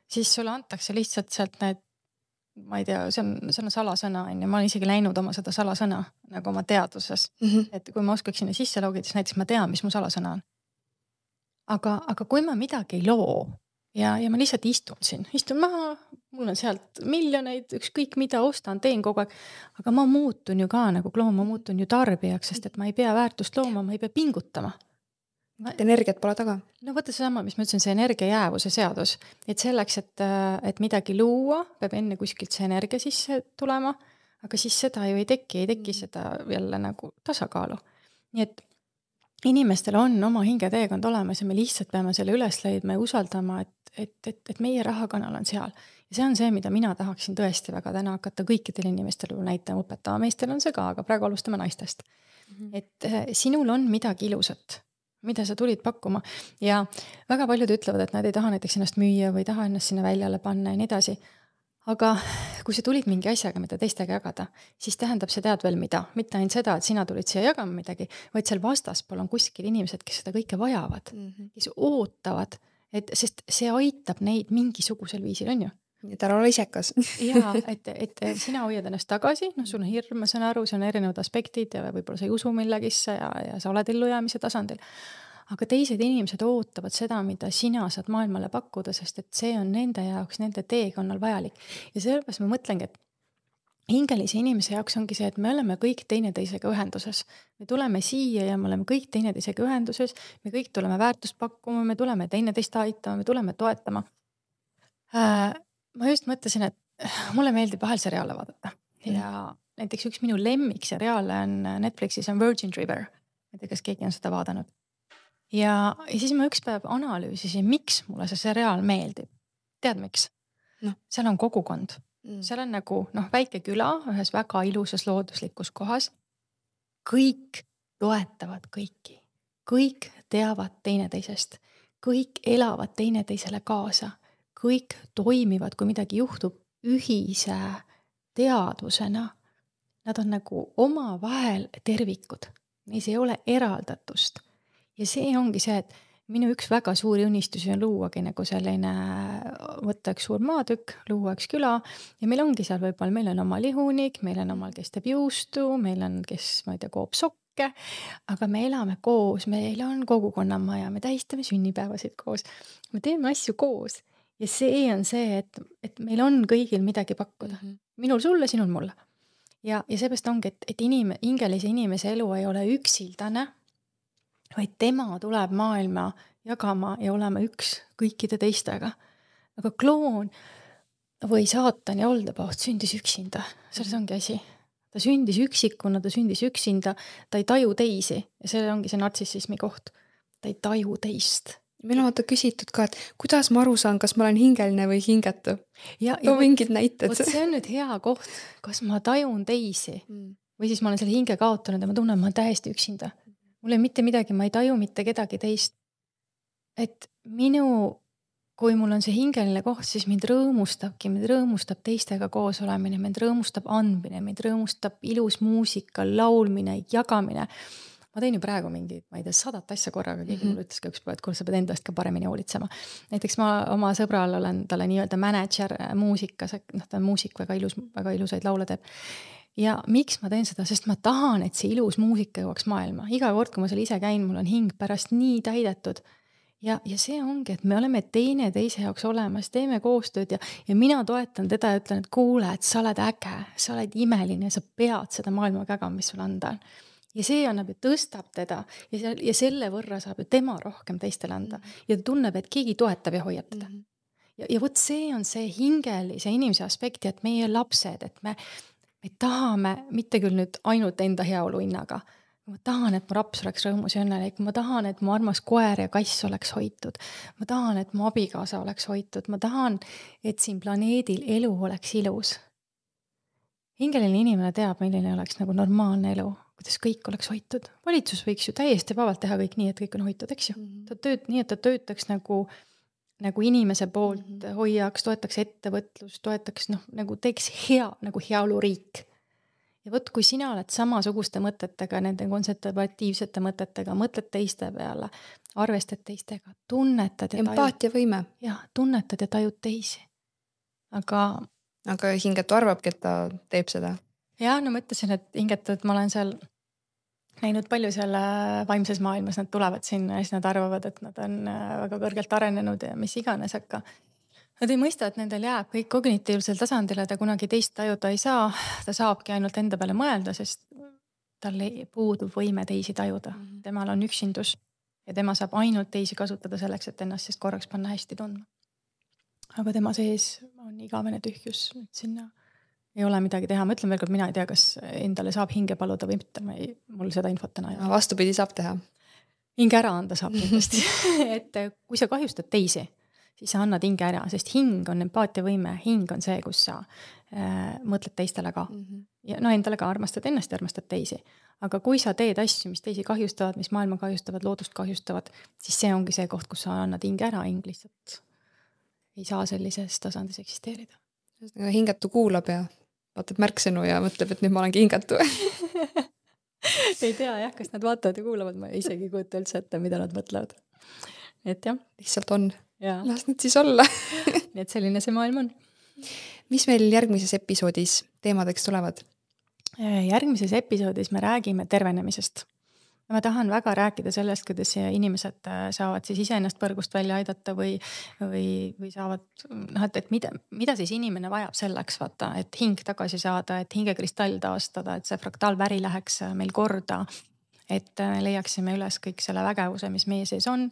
B: siis sulle antakse lihtsalt sealt need, ma ei tea, see on salasõna, ma olen isegi läinud oma seda salasõna nagu oma teaduses, et kui ma oskaks sinna sisse logida, siis näiteks ma tean, mis mu salasõna on. Aga kui ma midagi ei loo, ja ma lihtsalt istun maha, mul on sealt miljoneid, ükskõik mida ostan, teen kogu aeg, aga ma muutun ju ka nagu kloon, ma muutun ju tarbijaks, sest et ma ei pea väärtust looma, ma ei pea pingutama.
A: Energiat pole taga.
B: No võtta see sama, mis ma ütlesin, see energia jäävuse seadus, et selleks, et midagi luua, peab enne kuskilt see energia sisse tulema, aga siis seda ju ei teki seda jälle nagu tasakaalu. Nii et inimestel on oma hingeteekond olemas ja me lihtsalt peame selle üles leidma ja usaldama, et meie rahakanal on seal. Ja see on see, mida mina tahaksin tõesti väga täna hakata kõikidel inimestel näitama, õpetama. Meestel on see ka, aga praegu alustame naistest. Et sinul on midagi ilusat, mida sa tulid pakkuma. Ja väga paljud ütlevad, et nad ei taha näiteks ennast müüa või taha ennast sinna väljale panna ja nii edasi. Aga kui sa tulid mingi asjaga, mida teistega jagada, siis tähendab see tead veel mida. Mitte ainult seda, et sina tulid siia jagama midagi, vaid seal vastaspool on kuskil inimesed, kes seda kõike vajavad, kes ootavad, sest see aitab neid mingisugusel viisil, on ju?
A: Et ära ole isekas.
B: Jaa, et sina hoiad ennast tagasi, sul on hirm, ma saan aru, see on erinevad aspektid ja võib-olla sa ei usu millegisse ja sa oled ellujäämise tasandil. Aga teised inimesed ootavad seda, mida sina saad maailmale pakkuda, sest et see on nende jaoks, nende teekonnal vajalik. Ja sellepärast ma mõtlengi, et hingelise inimese jaoks ongi see, et me oleme kõik teineteisega ühenduses. Me tuleme siia ja me oleme kõik teineteisega ühenduses, me kõik tuleme väärtust pakkuma, me tuleme teineteist aitama, me tuleme toetama. Ma just mõtlesin, et mulle meeldib vahel seriaale vaadata. Ja näiteks üks minu lemmik seriaale on Netflixis on Virgin River. Ma ei tea, kas keegi on seda vaadanud. Ja siis ma üks päev analüüsisin, miks mulle see seriaal meeldib. Tead miks? No. Seal on kogukond. Seal on nagu väike küla ühes väga ilusas looduslikus kohas. Kõik toetavad kõiki. Kõik teavad teineteisest. Kõik elavad teineteisele kaasa. Kõik toimivad, kui midagi juhtub ühise teadvusena. Nad on nagu omavahel tervikud. Neis ei ole eraldatust. Ja see ongi see, et minu üks väga suuri unistusi on luuagi nagu selline, võtta üks suur maatükk, luua üks küla ja meil ongi seal võib-olla, meil on oma lihunik, meil on omal, kes teeb juustu, meil on, kes, ma ei tea, koob sokke, aga me elame koos, meil on kogukonnamaja, me tähistame sünnipäevasid koos, me teeme asju koos ja see on see, et meil on kõigil midagi pakkuda. Minul sulle, sinul mulle. Ja seepärast ongi, et hingelise inimese elu ei ole üksildane, vaid tema tuleb maailma jagama ja olema üks kõikide teistega. Aga kloon või saatan ja oldepaht sündis üksinda. Selles ongi asi. Ta sündis üksikuna, ta sündis üksinda, ta ei taju teisi. Ja see ongi see nartsissismi koht. Ta ei taju teist.
A: Meil on vaata küsitud ka, et kuidas ma aru saan, kas ma olen hingeline või hingetu? Too mingid näited.
B: See on nüüd hea koht, kas ma tajun teisi. Või siis ma olen selle hinge kaotanud ja ma tunnen, ma olen täiesti üksinda. Mul ei mitte midagi, ma ei taju mitte kedagi teist. Et kui mul on see hingeline koht, siis mind rõõmustab teistega koos olemine, mind rõõmustab andmine, mind rõõmustab ilus muusika, laulmine, jagamine. ma teen ju praegu mingi, ma ei tea, 100 asja korraga, keegi mulle ütles ka ükspäev, et kuule, sa pead endast ka paremini hoolitsema. Näiteks ma oma sõbral olen talle nii-öelda manager muusikas, ta on muusik, väga ilusaid laule teeb. Ja miks ma teen seda, sest ma tahan, et see ilus muusika jõuaks maailma. Iga kord, kui ma seal ise käin, mul on hing pärast nii täidetud. Ja see ongi, et me oleme teine teise jaoks olemas, teeme koostööd ja mina toetan teda ja ütlen, et kuule, et sa oled äge, sa oled imeline, sa pead seda maailma käga, mis sul anda on. Ja see annab ja tõstab teda ja selle võrra saab ju tema rohkem teistele anda. Ja ta tunneb, et keegi toetab ja hoiab teda. Ja võt see on see hingelise inimese aspekti, et meie lapsed, et me tahame mitte küll nüüd ainult enda heaolu hinnaga, ma tahan, et mu raps oleks rõõmus ja õnnelik, ma tahan, et mu armas koer ja kass oleks hoitud, ma tahan, et mu abikaasa oleks hoitud, ma tahan, et siin planeedil elu oleks ilus. Hingeline inimene teab, milline oleks nagu normaalne elu, kuidas kõik oleks hoitud. Valitsus võiks ju täiesti vabalt teha kõik nii, et kõik on hoitud, eks ju. Nii, et ta töötaks nagu inimese poolt hoiaks, toetaks ettevõtlus, toetaks, nagu teeks nagu heaoluriik. Ja võt, kui sina oled samasuguste mõtetega, nende konservatiivsete mõtetega, mõtled teiste peale, arvestad teistega, tunnetad ja
A: empaatiavõime.
B: Jah, tunnetad ja tajud teisi.
A: Aga hingetu arvabki, et ta teeb seda.
B: Ja, ma ütlesin, et hingetu, et ma olen seal näinud palju selle vaimses maailmas, nad tulevad sinna ja siis nad arvavad, et nad on väga kõrgelt arenenud ja mis iganes, aga nad ei mõista, et nendel jääb kõik kognitiivsel tasandile, ta kunagi teist tajuda ei saa, ta saabki ainult enda peale mõelda, sest tal puudub võime teisi tajuda. Temal on üksindus ja tema saab ainult teisi kasutada selleks, et ennast sest korraks panna hästi tundma. Aga tema sees on igavene tühjus, et sinna ei ole midagi teha. Ma ütlen veel kord, mina ei tea, kas endale saab hinge paluda või mitte, mul seda infot täna ei ole.
A: Vastupidi saab teha.
B: Hinge ära anda saab kindlasti. Et kui sa kahjustad teisi, siis sa annad hinge ära, sest hing on empaatiavõime, hing on see, kus sa mõtled teistele ka. Ja endale ka armastad ennast ja armastad teisi. Aga kui sa teed asju, mis teisi kahjustavad, mis maailma kahjustavad, loodust kahjustavad, siis see ongi see koht, kus sa annad hinge ära, hing lihtsalt ei saa sellises tasandis eksisteerida.
A: Hingetu kuulab ja vaatab märksõnu ja mõtleb, et nüüd ma olengi hingetu.
B: Ei tea jah, kas nad vaatavad ja kuulavad, ma isegi kujuta üldse ette, mida nad mõtlevad. Et jah.
A: Lihtsalt on.
B: Ja.
A: Las nüüd siis olla.
B: Nii et selline see maailm on.
A: Mis meil järgmises episoodis teemadeks tulevad?
B: Järgmises episoodis me räägime tervenemisest. Ma tahan väga rääkida sellest, kuidas inimesed saavad siis iseennast põrgust välja aidata või saavad, et mida siis inimene vajab selleks, vaata, et hing tagasi saada, et hingekristall taastada, et see fraktaalväri läheks meil korda, et leiaksime üles kõik selle vägevuse, mis meie sees on,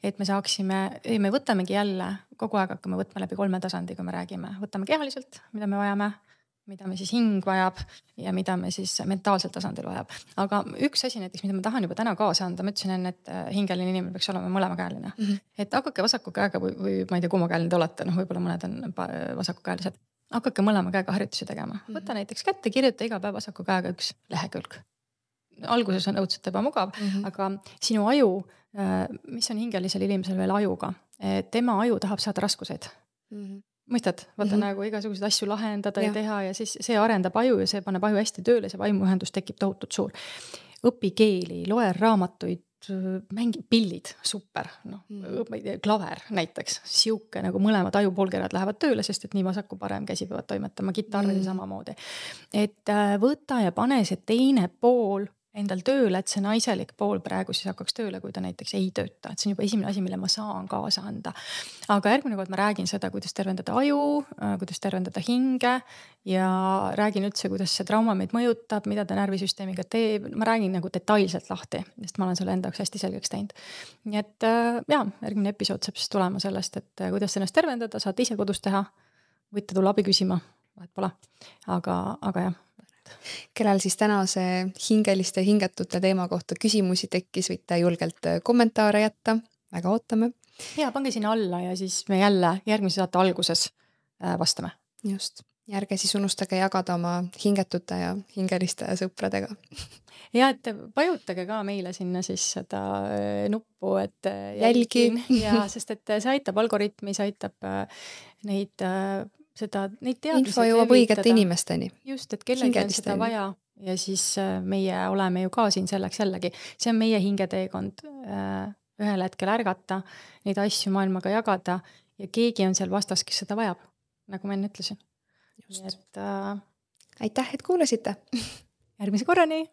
B: et me võtamegi jälle, kogu aeg hakkame võtma läbi 3 tasandi, kui me räägime. Võtame kehaliselt, mida me vajame, mida me siis hing vajab ja mida me siis mentaalselt tasandil vajab. Aga üks asi näiteks, mida ma tahan juba täna kaasa anda, ma ütlesin enne, et hingeline inimene peaks olema mõlemakäeline. Et hakake vasaku käega või ma ei tea, kummakäeline te olete, võib-olla mõned on vasakukäelised. Hakake mõlema käega harjutusi tegema. Võta näiteks kätte, kirjuta iga päev vasaku käega 1 lehekülg. Alguses on õudselt ebamugav, aga sinu aju, mis on hingelisel inimesel veel ajuga, tema aju tahab saada raskuseid. Mõistad, vaata nagu igasuguseid asju lahendada ja teha ja siis see arendab aju ja see paneb aju hästi tööle, see vaimuühendus tekib tohutult suur. Õpi keeli, loe raamatuid, mängi pillid, super, klaver näiteks, siuke nagu mõlemad ajupoolkerad lähevad tööle, sest et nii vasaku parem käsi peavad toimetama, kitarridi samamoodi. Et võta ja pane see teine pool endal tööle, et see naiselik pool praegu siis hakkaks tööle, kui ta näiteks ei tööta. Et see on juba esimene asi, mille ma saan kaasa anda. Aga järgmine kord ma räägin seda, kuidas tervendada aju, kuidas tervendada hinge ja räägin üldse, kuidas see trauma meid mõjutab, mida ta närvisüsteemiga teeb. Ma räägin nagu detailselt lahti, sest ma olen selle endaks hästi selgeks teinud. Nii et järgmine episood saab siis tulema sellest, et kuidas ennast tervendada, saad ise kodus teha, võite tulla abi küsima, vahet pole. Aga jah.
A: Kellel siis tänase hingeliste hingetute teema kohta küsimusi tekkis, võite julgelt kommentaare jätta, väga ootame.
B: Ja pange sinna alla ja siis me jälle järgmise saate alguses vastame.
A: Just, järge siis unustage jagada oma hingetute ja hingeliste sõpradega.
B: Ja et pajutage ka meile sinna siis seda nuppu, et
A: jälgi.
B: Ja, sest et see aitab algoritmi, see aitab neid teadmisi
A: info jõuab õigete inimesteni.
B: Just, et kellegi on seda vaja ja siis meie oleme ju ka siin selleks jällegi, see on meie hingeteekond ühel hetkel ärgata, neid asju maailmaga jagada ja keegi on seal vastas, kes seda vajab, nagu ma enne ütlesin.
A: Aitäh, et kuulasite!
B: Järgmise korrani!